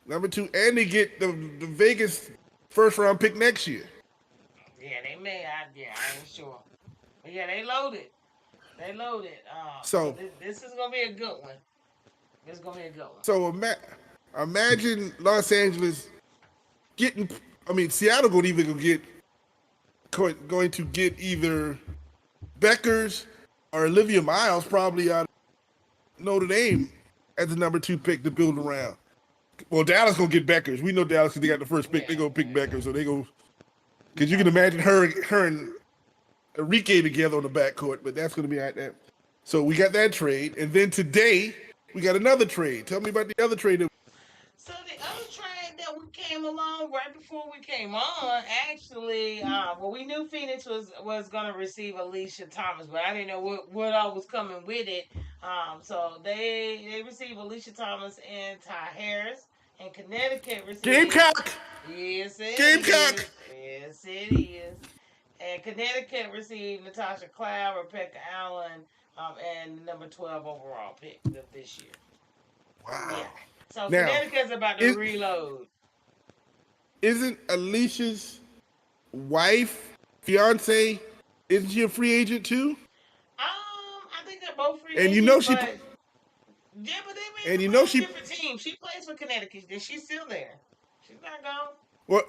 number two, and they get the Vegas first round pick next year. Yeah, they may. I ain't sure. But yeah, they loaded. They loaded. So So this is gonna be a good one. This is gonna be a good one. so imagine Los Angeles getting. I mean, Seattle going to get either Beckers or Olivia Miles probably out of Notre Dame as the number 2 pick to build around. Well, Dallas gonna get Beckers. We know Dallas because they got the first pick. They gonna pick Beckers, so they go. Because you can imagine her and Enrique together on the backcourt, but that's gonna be like that. So we got that trade, and then today we got another trade. Tell me about the other trade. So the other trade that we came along right before we came on, actually, well, we knew Phoenix was going to receive Alicia Thomas, but I didn't know what all was coming with it. So they received Alicia Thomas and Ty Harris, and Connecticut received Gamecock. Yes, it Gamecock. is. Yes, it is. And Connecticut received Natasha Cloud, Rebecca Allen, and number 12 overall pick of this year. Wow. Yeah. So Now, Connecticut's about to reload. Isn't Alicia's wife, fiance, isn't she a free agent too? I think they're both free And agents, you know she. but yeah, but they And may you play know on she. different teams. She plays for Connecticut, and she's still there. She's not gone. Well,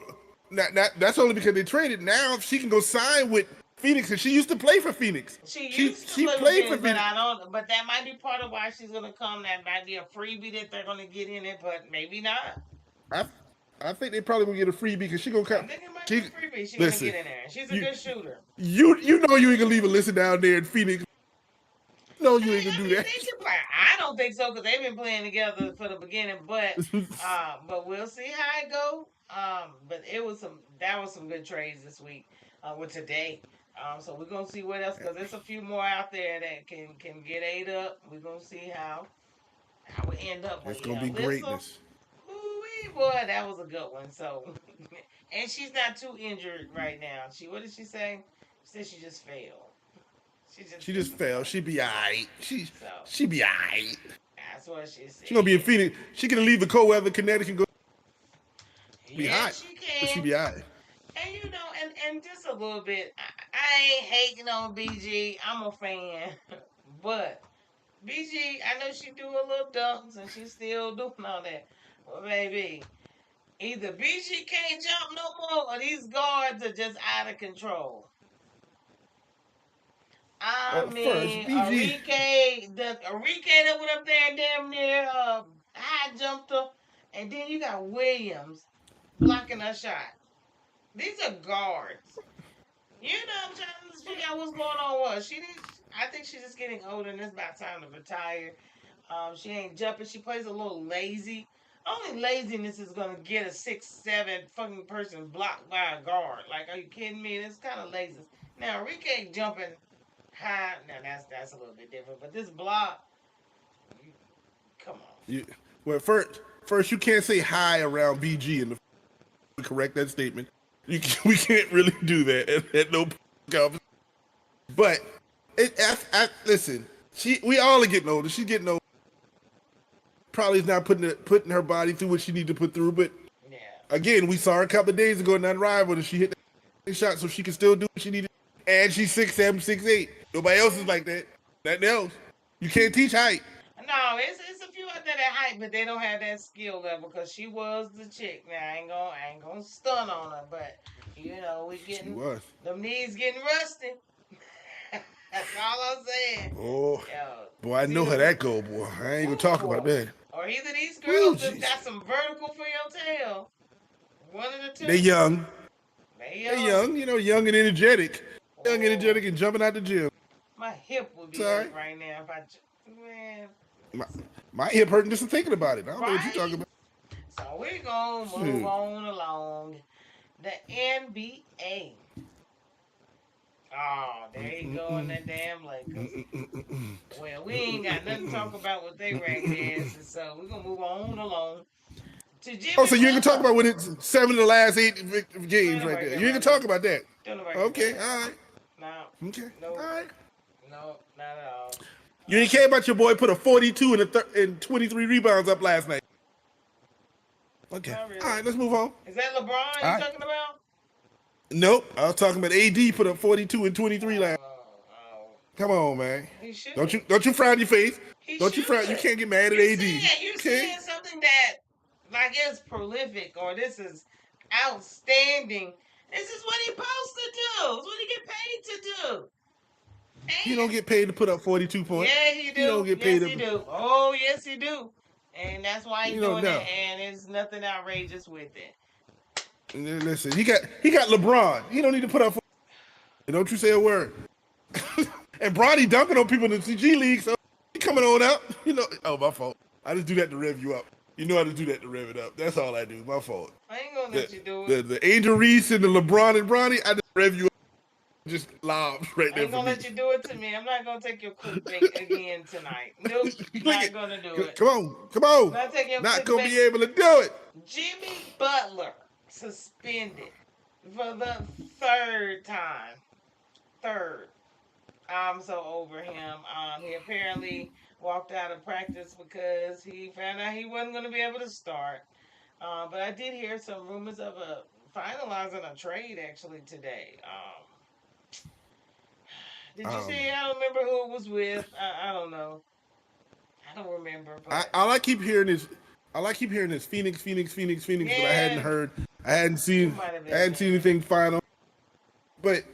that's only because they traded. Now she can go sign with Phoenix, and she used to play for Phoenix. She used to play played for for Phoenix, Phoenix. but I don't. But that might be part of why she's gonna come. That might be a freebie that they're gonna get in it, but maybe not. I, I think they probably gonna get a freebie because she gonna I come. think it might be She, a freebie. She's listen, gonna get in there. She's a good shooter. you know you ain't gonna leave a listen down there in Phoenix. No, you ain't gonna do that. They could play. I don't think so because they've been playing together for the beginning. But we'll see how it go. But that was some good trades this week. With today. So we're gonna see what else because there's a few more out there that can get ate up. We're gonna see how it end up. It's But gonna yeah, be Alyssa, greatness. ooh boy, that was a good one. So, and she's not too injured right now. What did she say? She said she just failed. She just fell. She be alright. So She be alright. that's what she said. She gonna be in Phoenix. She gonna leave the cold weather, Connecticut, and go be Yeah, hot. she But she can. be alright. And and just a little bit. I ain't hating on BG. I'm a fan, but BG, I know she do a little dunks and she still doing all that. Well, baby, either BG can't jump no more, or these guards are just out of control. I First, mean, BG. Enrique that went up there and damn near high jumped her, and then you got Williams blocking her shot. These are guards. You know, I'm trying to figure out what's going on. I think she's just getting older, and it's about time to retire. She ain't jumping. She plays a little lazy. Only laziness is gonna get a 6'7" fucking person blocked by a guard. Like, are you kidding me? It's kind of lazy. Now, Enrique jumping high. Now that's a little bit different. But this block, come on. Well, first you can't say hi around BG and correct that statement. We can't really do that at no point. But listen, we all are getting older. She's getting older. Probably is not putting her body through what she needs to put through. But yeah, again, we saw her a couple of days ago in that rival, and she hit the shot, so she can still do what she needed. And she's 6'7", 6'8". Nobody else is like that. Nothing else. You can't teach height. No, it's a few out there that height, but they don't have that skill level because she was the chick. Now I ain't gonna stun on her, but we getting them knees getting rusty. That's all I'm saying. Oh, boy, I know how that go, boy. I ain't gonna talk about that. Or either these girls just got some vertical for your tail. One of the two. They young. They young. Young and energetic. Young, energetic, and jumping out the gym. My hip would be hurt right now if I. Man. My hip hurting just thinking about it. I don't know what you're talking about. So we're going to move on along. The NBA. Oh, there you go in that damn Lakers. Well, we ain't got nothing to talk about with they ragged asses, so we're going to move on along. To Jimmy so you ain't going to talk about when it's 7 of the last 8 games right there. You ain't going to talk about that. Okay, all right. No. Okay, all right. No, not at all. You didn't care about your boy put a 42 and 23 rebounds up last night. Okay. Really. All right, let's move on. Is that LeBron you're talking about? Nope. I was talking about AD put up 42 and 23 last. Come on, man. He should. Don't you frown your face. Don't you frown. You can't get mad at AD. You're saying something that like is prolific or this is outstanding. This is what he supposed to do. It's what he get paid to do. He don't get paid to put up 42 points. Yeah, he do. He don't get paid he do. Oh, yes, he do. And that's why he's doing it. And there's nothing outrageous with it. Listen, he got LeBron. He don't need to put up. Don't you say a word. And Bronny dunking on people in the CG League, so he coming on up. Oh, my fault. I just do that to rev you up. You know how to do that to rev it up. That's all I do. My fault. I ain't gonna let you do it. The Angel Reese and the LeBron and Bronny, I just rev you up. Just lobs right there. I ain't gonna let you do it to me. I'm not gonna take your clickbait again tonight. Nope, not gonna do it. Come on. Not gonna be able to do it. Jimmy Butler suspended for the third time. I'm so over him. He apparently walked out of practice because he found out he wasn't going to be able to start. But I did hear some rumors of finalizing a trade actually today. Did you see? I don't remember who it was with. I don't know. I don't remember. But all I keep hearing is Phoenix. Yeah. But I hadn't seen anything final. But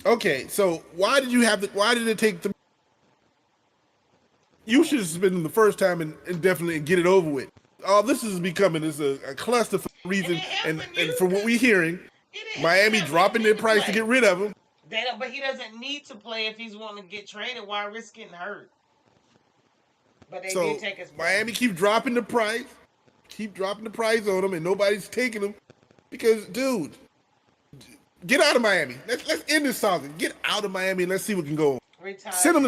okay, so why did it take the? You should have suspended him the first time and definitely get it over with. All this is becoming a cluster for reason, and for what we're hearing, Miami dropping their price to get rid of him. But he doesn't need to play if he's wanting to get traded. Why risk getting hurt? But they did take his price. Miami keep dropping the price on him, and nobody's taking him because, dude, get out of Miami. Let's end this saga. Get out of Miami and let's see what can go on. Retire. Send him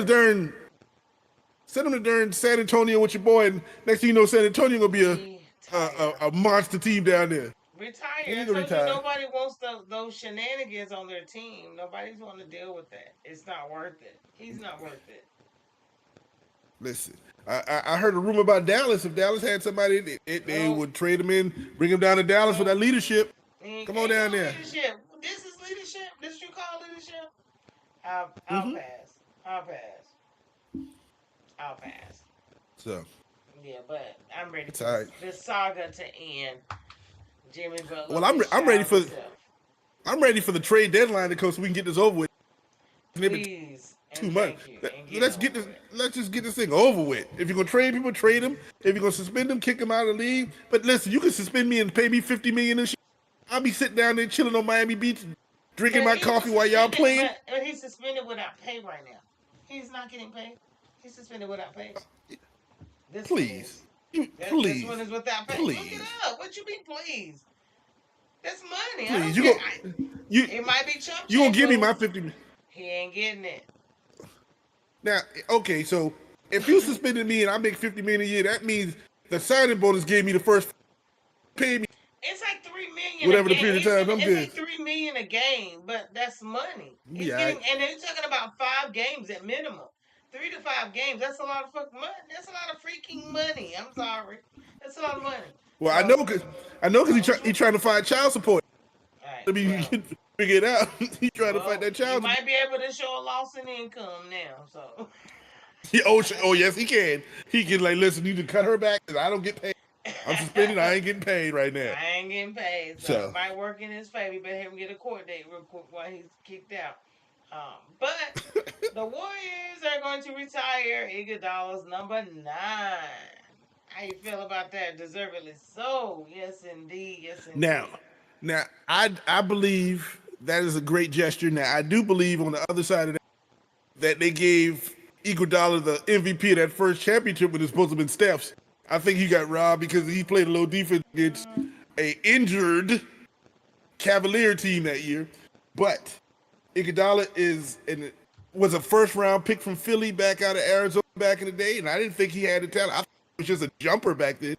to San Antonio with your boy, and next thing you know, San Antonio gonna be a monster team down there. Retire. He I need to told you retire. nobody wants those shenanigans on their team. Nobody's want to deal with that. It's not worth it. He's not worth it. Listen, I heard a rumor about Dallas. If Dallas had somebody, they would trade him in, bring him down to Dallas for that leadership. Come on down there. Leadership. This is leadership. This you call leadership? I'll pass. I'll pass. I'll pass. So. Yeah, but I'm ready for this saga to end. Jimmy Butler. Well, I'm ready for the trade deadline to come so we can get this over with. Please. Too much. Let's just get this thing over with. If you're gonna trade people, trade them. If you're gonna suspend them, kick them out of the league. But listen, you can suspend me and pay me $50 million and shit. I'll be sitting down there chilling on Miami Beach, drinking my coffee while y'all playing. But he's suspended without pay right now. He's not getting paid. He's suspended without pay. Please. This one is without pay. Please. Look it up. What you mean, please? That's money. Please, it might be chump. You gonna give me my $50 million? He ain't getting it. Now, okay, so if you suspended me and I make $50 million a year, that means the signing bonus gave me the first pay me. It's like $3 million. Whatever the period of time I'm good. It's like $3 million a game, but that's money. And they're talking about 5 games at minimum. 3 to 5 games. That's a lot of fucking money. That's a lot of freaking money. I'm sorry. That's a lot of money. Well, I know because he's trying to find child support. Right, I mean, figure it out. He's trying to fight that child. He might be able to show a loss in income now. So. Oh yes, he can. He can listen. You need to cut her back because I don't get paid. I'm suspended. I ain't getting paid right now. I ain't getting paid. So it might work in his favor. You better have him get a court date real quick while he's kicked out. But the Warriors are going to retire Iguodala's number 9. How you feel about that? Deservedly so. Yes, indeed. Yes, indeed. Now, I believe that is a great gesture. Now, I do believe on the other side of that they gave Iguodala the MVP of that first championship when it's supposed to have been Steph's. I think he got robbed because he played a little defense against a injured Cavalier team that year. But Iguodala was a first-round pick from Philly back out of Arizona back in the day, and I didn't think he had the talent. I thought he was just a jumper back then.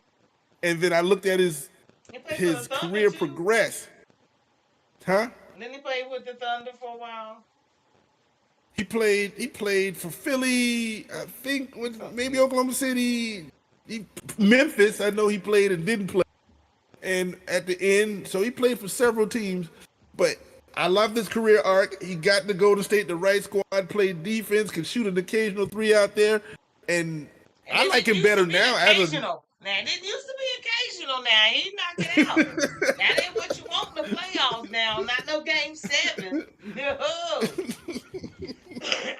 And then I looked at his career progress. Huh? Then he played with the Thunder for a while. He played for Philly, I think, maybe Oklahoma City, Memphis. I know he played and didn't play. And at the end, so he played for several teams. But I love this career arc. He got to go to state the right squad, play defense, can shoot an occasional 3 out there. And I like him better now. Now, it didn't used to be occasional now. He knocked it out. That ain't what you want in the playoffs now. Not no game 7. No.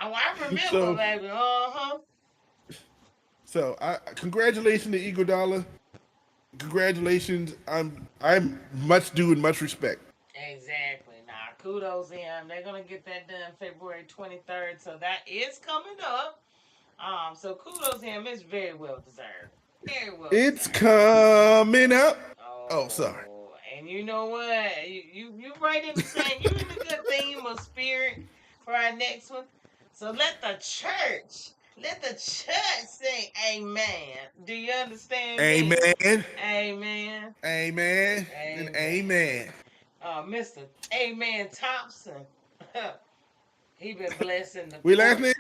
I remember, baby. So, congratulations to Iguodala. Congratulations. I'm much due and much respect. Exactly. Nah, kudos to him. They're going to get that done February 23rd. So, that is coming up. So, kudos to him. It's very well deserved. Very well it's coming up. Oh, sorry. And you know what? You right in the same. You in the good theme of spirit for our next one. So let the church say amen. Do you understand? Amen. Me? Amen. Amen. And amen. Mr. Amen Thompson. He been blessing the. We last name?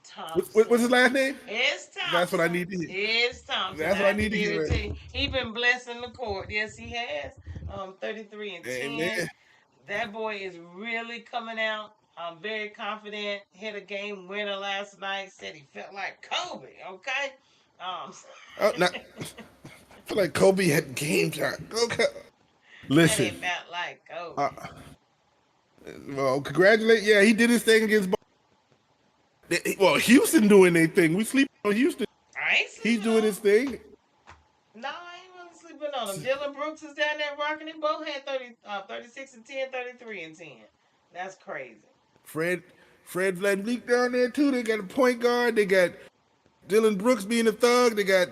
Thompson. What's his last name? It's Thompson. That's what I need to hear. It's Thompson. That's what I need to hear. He been blessing the court. Yes, he has. 33 and 10. Amen. That boy is really coming out. I'm very confident. Hit a game winner last night. Said he felt like Kobe. Okay. I feel like Kobe had game time. Okay. Listen. He felt like Kobe. Well, congratulate. Yeah, he did his thing against. Well, Houston doing their thing. We sleep on Houston. He's doing his thing. No, I ain't really sleeping on him. Dylan Brooks is down there rocking it. Both had 36 and 10, 33 and 10. That's crazy. Fred VanVleet down there too. They got a point guard. They got Dylan Brooks being a thug. They got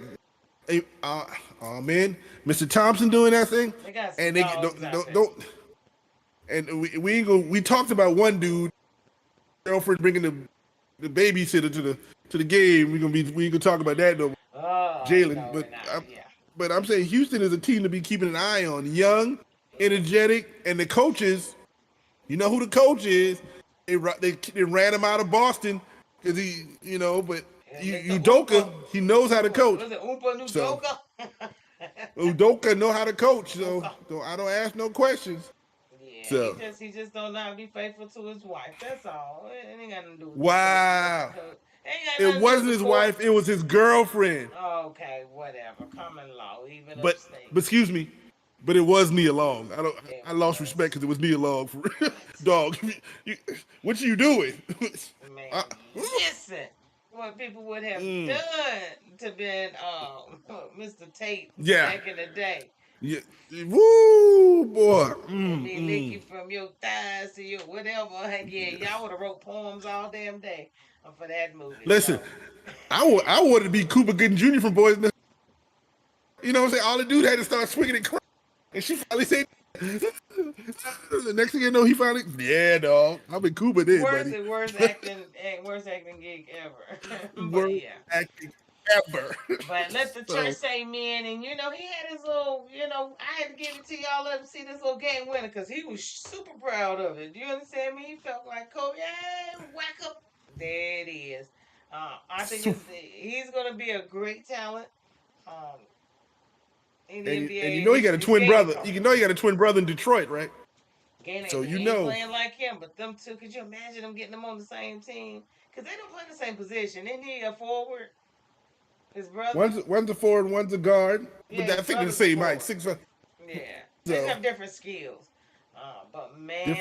Mr. Thompson doing that thing. They got some and they don't. And we talked about one dude, girlfriend bringing the babysitter to the game. We gonna talk about that though. Jalen, but But I'm saying Houston is a team to be keeping an eye on. Young, energetic, and the coaches. You know who the coach is. They ran him out of Boston because he, but Udoka, he knows how to coach. Was it Oompa So Udoka? Udoka know how to coach, so I don't ask no questions. Yeah, So he just don't know how to be faithful to his wife. That's all. It ain't got nothing to do with wow, the coach. It ain't got it nothing to do wasn't with his the court. wife, it was his girlfriend. Okay, whatever. Common law, even But upstate. excuse me, but it was Nia Long. I lost was. respect because it was Nia Long. For dog, what you doing? Man, listen, what people would have done to been Mr. Tate back in the day. Yeah. Woo, boy. Be licking from your thighs to your whatever. Yeah, y'all would have wrote poems all damn day for that movie. Listen, so. I wanted to be Cuba Gooding Jr. from Boys. You know what I'm saying? All the dude had to start swinging and crying. And she finally said, the next thing you know, he finally, yeah, dog. I'm in Cuba then, buddy. Worst acting gig ever. Worst acting ever. But let the church say amen. And, he had his little, I had to give it to y'all up to see this little game winner because he was super proud of it. Do you understand me? He felt like, Kobe, whack up. There it is. I think he's going to be a great talent. In the NBA, and you know he got a twin brother. You know he got a twin brother in Detroit, right? So you know playing like him, but them two. Could you imagine them getting them on the same team? Because they don't play the same position. Isn't he a forward? His brother. One's a forward, one's a guard. Yeah, but I think they're the same height, 6'5". Yeah, they have different skills. But man,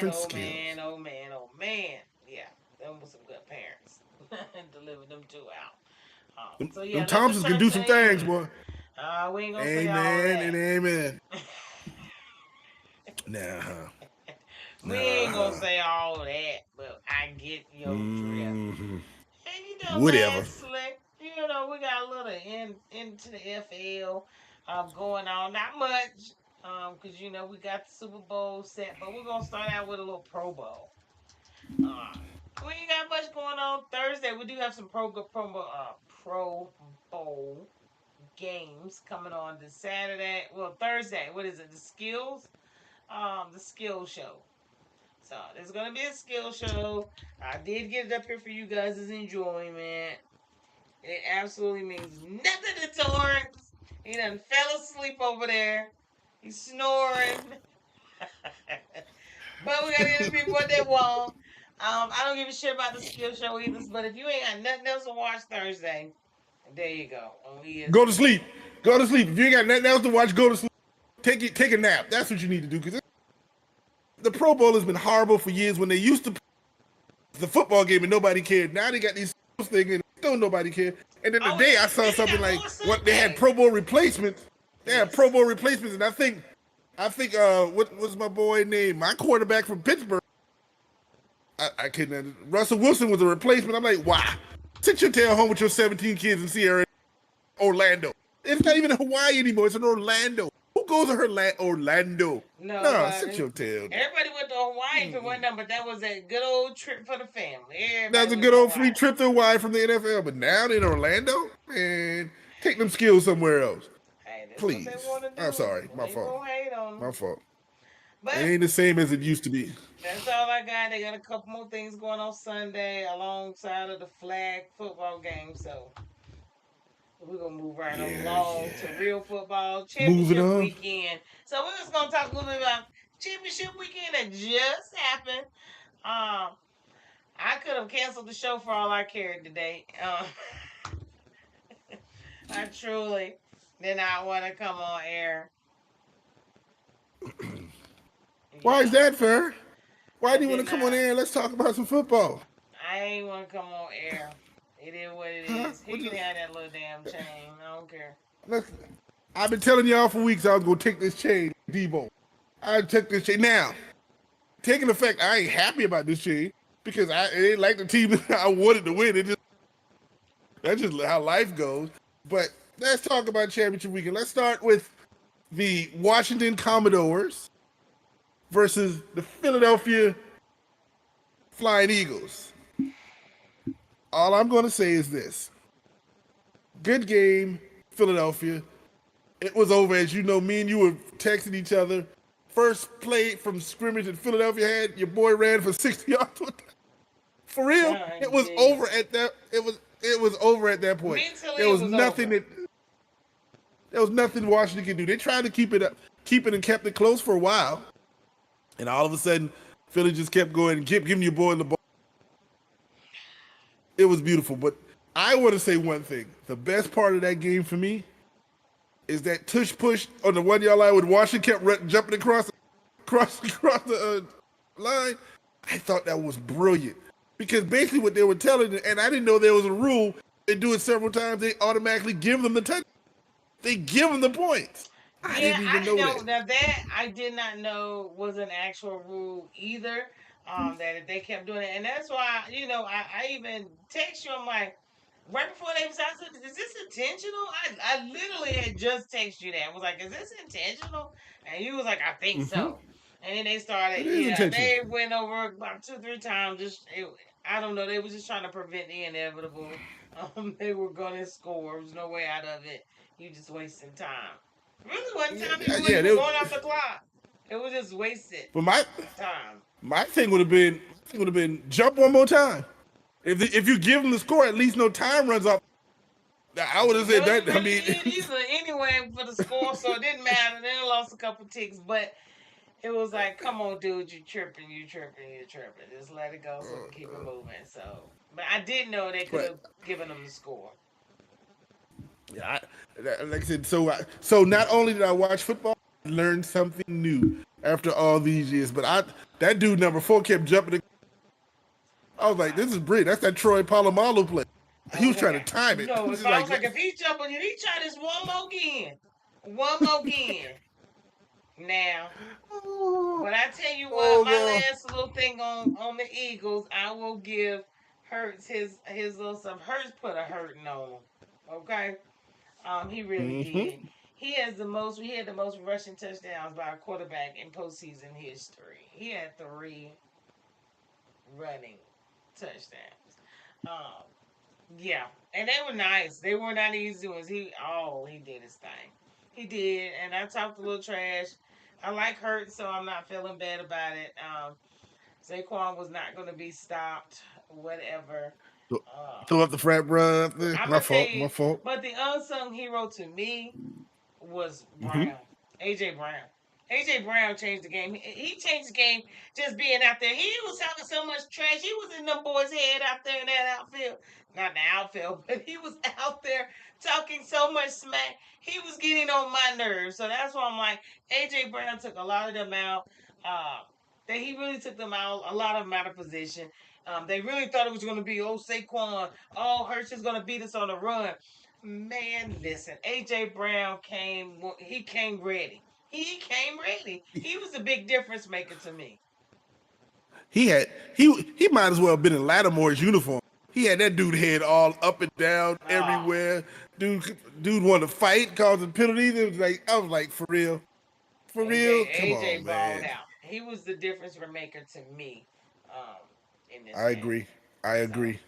oh man, yeah, them were some good parents. Delivered them two out. So yeah, them Thompsons can do some things, boy. We ain't gonna say all that. Amen and amen. Nah. We ain't gonna say all that, but I get your drift. And whatever. Lastly, we got a little into the FL going on. Not much, because we got the Super Bowl set, but we're gonna start out with a little Pro Bowl. We ain't got much going on Thursday. We do have some Pro Bowl games coming on this Saturday. Well, Thursday. What is it? The skills show. So there's gonna be a skill show. I did get it up here for you guys' enjoyment. It absolutely means nothing to Torrence. He done fell asleep over there. He's snoring. But we gotta get the people what they want. I don't give a shit about the skill show either. But if you ain't got nothing else to watch Thursday, there you go. Go to sleep. Go to sleep. If you ain't got nothing else to watch, go to sleep. Take a nap. That's what you need to do. Because the Pro Bowl has been horrible for years. When they used to play the football game and nobody cared. Now they got these things and still nobody cared. And then today I saw something like what they had Pro Bowl replacements. They had Pro Bowl replacements, and I think what was my boy name? My quarterback from Pittsburgh. I couldn't. Russell Wilson was a replacement. I'm like, wow. Sit your tail home with your 17 kids in Sierra, Orlando. It's not even in Hawaii anymore. It's in Orlando. Who goes to Orlando? No, sit your tail. Everybody went to Hawaii for one number. That was a good old trip for the family. That's a good old free trip to Hawaii from the NFL. But now they're in Orlando? Man, take them skills somewhere else. Hey, please. I'm sorry. My fault. My fault. But it ain't the same as it used to be. That's all I got. They got a couple more things going on Sunday alongside of the flag football game. So we're going to move right along to real football championship weekend. So we're just going to talk a little bit about championship weekend that just happened. I could have canceled the show for all I cared today. I truly did not want to come on air. Why is that, Farrah? Why do you want to come on air and let's talk about some football? I ain't want to come on air. It is what it is. He can have that little damn chain. I don't care. Listen, I've been telling y'all for weeks I was going to take this chain, Debo. I took this chain. Now, taking effect, I ain't happy about this chain because it ain't like the team I wanted to win. That's just how life goes. But let's talk about championship weekend. Let's start with the Washington Commodores versus the Philadelphia Flying Eagles. All I'm going to say is this. Good game, Philadelphia. it was over. As you know, me and you were texting each other. First play from scrimmage in Philadelphia had your boy ran for 60 yards. For real, I it was did. over at that. It was over at that point. Mentally, There it was was nothing over. that there was nothing Washington could do. They tried to keep it and kept it close for a while, and all of a sudden, Philly just kept going and kept giving your boy the ball. It was beautiful, but I want to say one thing. The best part of that game for me is that tush push on the 1 yard line when Washington kept jumping across the line. I thought that was brilliant because basically what they were telling, and I didn't know there was a rule. They do it several times. They automatically give them the touch. They give them the points. I Yeah, didn't even I know know that. now that I did not know was an actual rule either. That if they kept doing it, and that's why I even text you. I'm like, right before they was, I said, "Is this intentional?" I literally had just texted you that. I was like, "Is this intentional?" And you was like, "I think so." And then they started. It is Yeah, intentional. they went over about 2, 3 times. I don't know. They was just trying to prevent the inevitable. They were gonna score. There's no way out of it. You just wasting time. Really wasn't time. People weren't Yeah. even going off the clock. It was just wasted But my time. my thing would have been jump one more time. If you give them the score, at least no time runs off. I would have said No, it that. I really mean, did either. Anyway, for the score, so it didn't matter. Then it lost a couple ticks, but it was like, come on, dude, you tripping, you tripping, you tripping. Just let it go so we can keep it moving. So, but I did know they could but have given them the score. yeah, like I said, so not only did I watch football, I learned something new after all these years. But that dude number 4 kept jumping. I was like, this is brilliant. That's that Troy Polamalu play. I He was was like, trying to time it. no, Just if I like, was like, if he jumping, he try this one more again. Now, oh, but I tell you what, oh my god. last little thing on the Eagles, I will give Hurts his little stuff. Hurts put a hurting on him. Okay, he really did. He had the most rushing touchdowns by a quarterback in postseason history. He had 3 running touchdowns. Um, yeah, and they were nice. They were not easy ones. He did his thing. He did, and I talked a little trash. I like Hurt, so I'm not feeling bad about it. Saquon was not going to be stopped. Whatever. Uh, Throw up the frat bro. I'm My gonna tell fault. you, My fault. but the unsung hero to me was Mm-hmm. Brown, AJ Brown. AJ Brown changed the game. He changed the game just being out there. He was talking so much trash. He was in them boys' head out there in that outfield. Not the outfield, but he was out there talking so much smack. He was getting on my nerves. So that's why I'm like, AJ Brown took a lot of them out. Uh, that he really took them out, a lot of them out of position. They really thought it was going to be, oh, Saquon, oh, Hurts is going to beat us on the run. Man, listen, AJ Brown he came ready. He came ready. He was a big difference maker to me. He had he might as well have been in Lattimore's uniform. He had that dude head all up and down Oh, everywhere. Dude wanted to fight, causing penalties. It was like I was like, for real, come AJ on, balled man. out. He was the difference maker to me um, in this I game. agree. I So, agree.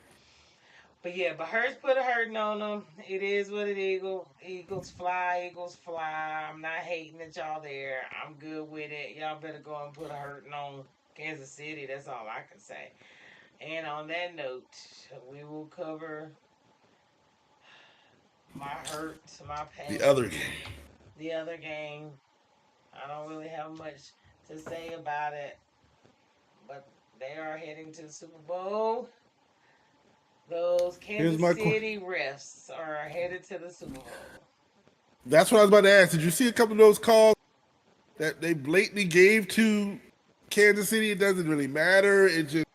but yeah, but Hurts put a hurting on them. It is what it is. Eagles fly, Eagles fly. I'm not hating that y'all there. I'm good with it. Y'all better go and put a hurting on Kansas City. That's all I can say. And on that note, we will cover my hurt, my The other pain, game. the other game. I don't really have much to say about it, but they are heading to the Super Bowl. Those Here's Kansas my question. City refs are headed to the Super Bowl. That's what I was about to ask. Did you see a couple of those calls that they blatantly gave to Kansas City? It doesn't really matter. It just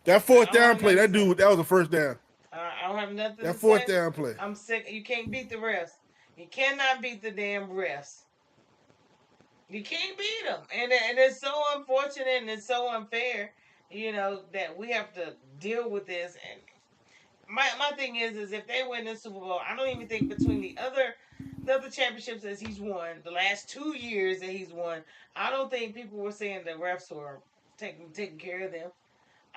that I fourth don't down have play. nothing to say. That was a first down. I don't have nothing That to fourth say. down play. I'm sick. You can't beat the refs. You cannot beat the damn refs. You can't beat them, and it's so unfortunate and it's so unfair. That we have to deal with this. And my thing is if they win the Super Bowl, I don't even think between the other championships that he's won, the last 2 years that he's won, I don't think people were saying the refs were taking care of them.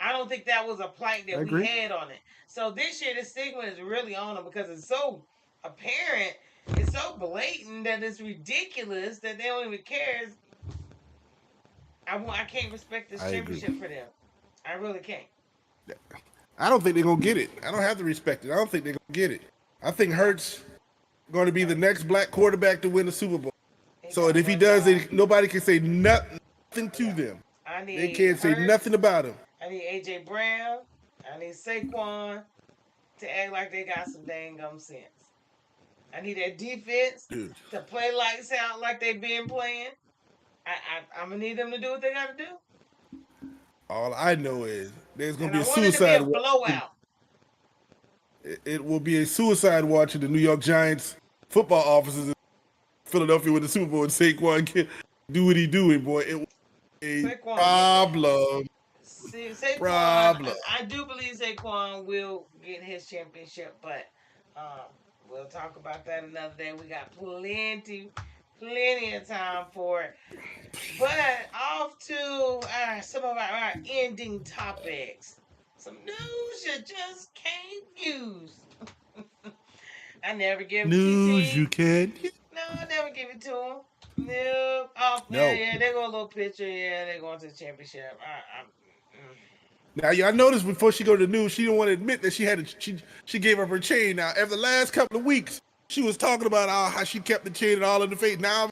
I don't think that was a plight I that we agree. had on it. So this year, the stigma is really on them because it's so a parent, it's so blatant that it's ridiculous that they don't even care. I can't respect this I agree. championship for them. I really can't. I don't think they're gonna get it. I don't have to respect it. I don't think they're gonna get it. I think Hurts going to be the next black quarterback to win the Super Bowl. So if he does, nobody can say nothing to them. They can't say nothing about him. I need AJ Brown. I need Saquon to act like they got some dang gum sense. I need that defense to play lights out like they've been playing. I'm gonna need them to do what they gotta do. All I know is there's gonna be a suicide watch. Blowout. It will be a suicide watch in the New York Giants football offices in Philadelphia with the Super Bowl and Saquon can do what he doing, boy. It will be a problem. Saquon, I do believe Saquon will get his championship, but we'll talk about that another day. We got plenty of time for it. But off to some of our ending topics. Some news you just can't use. I never give news you can't. No, I never give it to them. No. Oh, yeah, they go a little picture. Yeah, they're going to the championship. Now, y'all noticed before she go to the news, she didn't want to admit that she gave up her chain. Now, after the last couple of weeks, she was talking about how she kept the chain and all in the face. Now,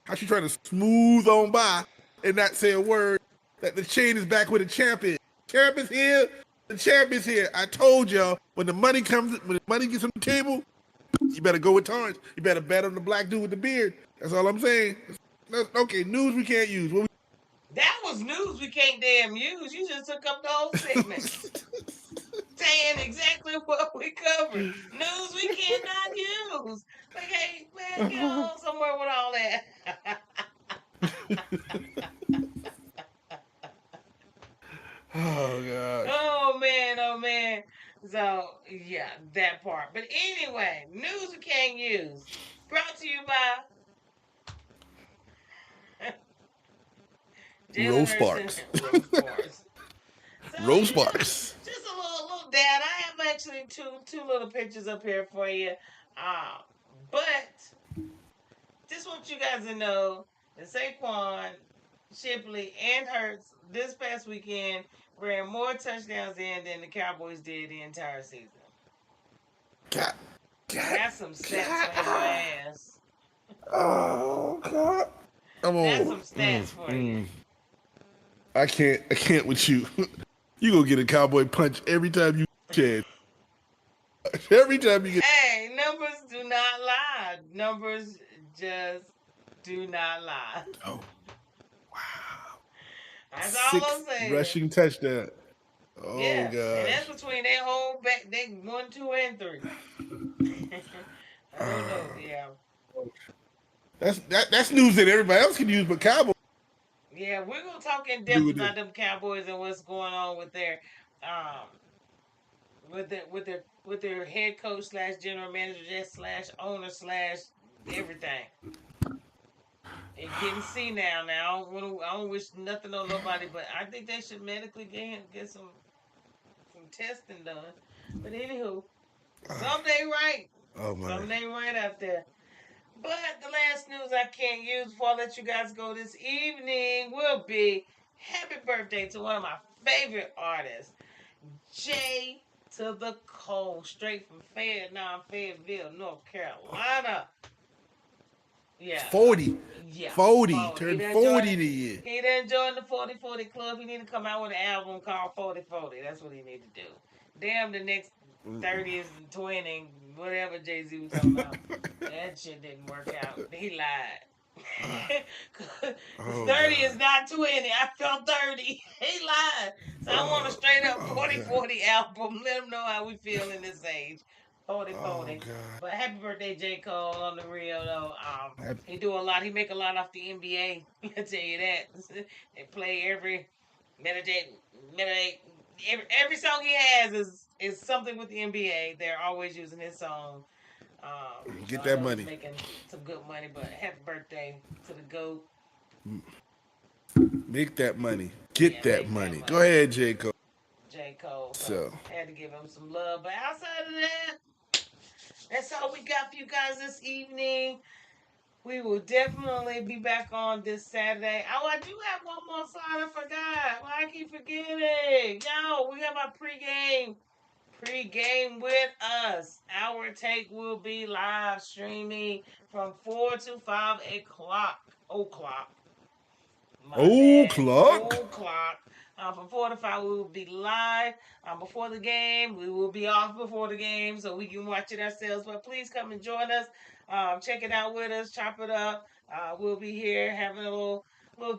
how she trying to smooth on by and not say a word that the chain is back with the champion. Champ is here. The champ is here. I told y'all when the money gets on the table, you better go with Torrence. You better bet on the black dude with the beard. That's all I'm saying. Okay, news we can't use. That was news we can't damn use. You just took up the whole segment. Saying exactly what we covered. News we cannot use. Okay, man, get on somewhere with all that. Oh, God. Oh, man. So, yeah, that part. But anyway, news we can't use. Brought to you by... Rose Sparks. Rose Sparks. Just a little data. I have actually two little pictures up here for you. But just want you guys to know that Saquon, Shipley, and Hurts this past weekend ran more touchdowns in than the Cowboys did the entire season. That's some stats for your ass. Oh, God. Come on. That's some stats for you. I can't with you. You gonna get a cowboy punch every time you can. Every time you get. Hey, numbers do not lie. Numbers just do not lie. Oh, wow. That's all I'm saying. Rushing touchdown. Oh, yeah. God. And that's between their whole back. They 1, 2, and 3. I don't know. Yeah. That's news that everybody else can use, but Cowboys. Yeah, we're gonna talk in depth about them Cowboys and what's going on with their with their head coach / general manager / owner / everything. It's getting senile now. I don't wish nothing on nobody, but I think they should medically get some testing done. But anywho, something ain't right. Oh my. Something ain't right out there. But the last news I can't use before I let you guys go this evening will be happy birthday to one of my favorite artists, J to the Cole, straight from Fayetteville, North Carolina. Yeah. 40. Yeah. 40. Turned 40 this year. He done joined the 40/40 club. He need to come out with an album called 40/40. That's what he need to do. Damn, the next 30s and 20, whatever Jay-Z was talking about. That shit didn't work out. He lied. 30 is not 20. I felt 30. He lied. So I want a straight up 40/40 album. Let him know how we feel in this age. 40/40. But happy birthday, J. Cole, on the real though. He do a lot. He make a lot off the NBA. I tell you that. They play every every song he has is something with the NBA. They're always using his song. Get that money. Making some good money, but happy birthday to the GOAT. Make that money. Get that money. Go ahead, J. Cole. J. Cole. So had to give him some love. But outside of that, that's all we got. got for you guys this evening. We will definitely be back on this Saturday. Oh, I do have one more slide. I forgot. Why I keep forgetting? Yo, we have our pregame. Pre-game with us. Our take will be live streaming from 4 to 5 o'clock. O'clock. My bad. O'clock. From 4 to 5, we will be live before the game. We will be off before the game so we can watch it ourselves. But please come and join us. Check it out with us. Chop it up. We'll be here having a little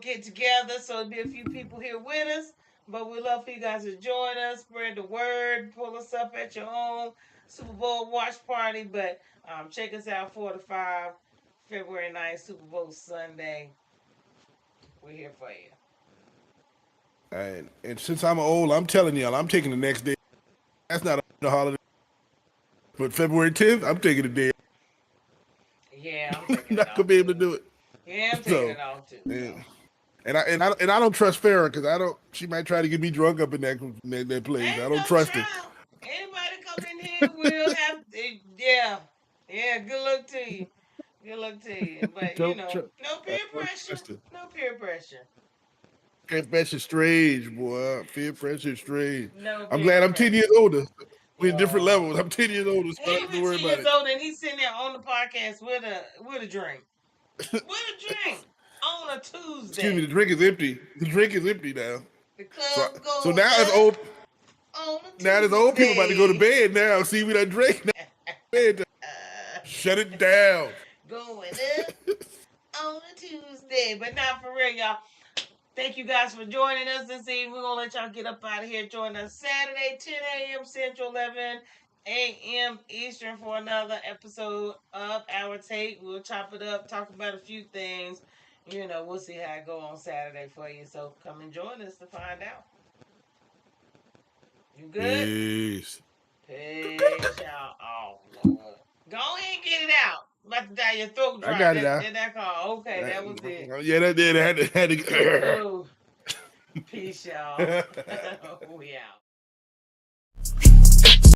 get together. So there'll be a few people here with us. But we'd love for you guys to join us, spread the word, pull us up at your own Super Bowl watch party. But check us out 4 to 5, February 9th, Super Bowl Sunday. We're here for you. And since I'm old, I'm telling y'all, I'm taking the next day. That's not a holiday. But February 10th, I'm taking the day. Yeah, I'm taking not gonna be able to do it. Yeah, I'm taking it off too. Yeah. And I don't trust Farrah because she might try to get me drunk up in that place. I don't trust her. Anybody come in here will have yeah. Good luck to you. Good luck to you. But no peer pressure. No peer pressure. Peer pressure strange, boy. Peer pressure strange. No. I'm glad I'm 10 years older. We're in different levels. I'm 10 years older, so I don't have to worry about it. 10 years older, and he's sitting there on the podcast with a drink. With a drink on a Tuesday. Excuse me, the drink is empty. The drink is empty now. The club goes so now it's old. Now there's old people about to go to bed now. See, we done drink now. Shut it down. Going up on a Tuesday. But not for real, y'all. Thank you guys for joining us this evening. We're going to let y'all get up out of here. Join us Saturday, 10 a.m. Central, 11 a.m. Eastern for another episode of Our Take. We'll chop it up, talk about a few things. We'll see how it go on Saturday for you. So come and join us to find out. You good? Peace. Peace, y'all. Oh, Lord. Go ahead and get it out. About to die, your throat dry. I got it out. That call. Okay, that was it. Yeah, that did. I had to. Peace, y'all. We out.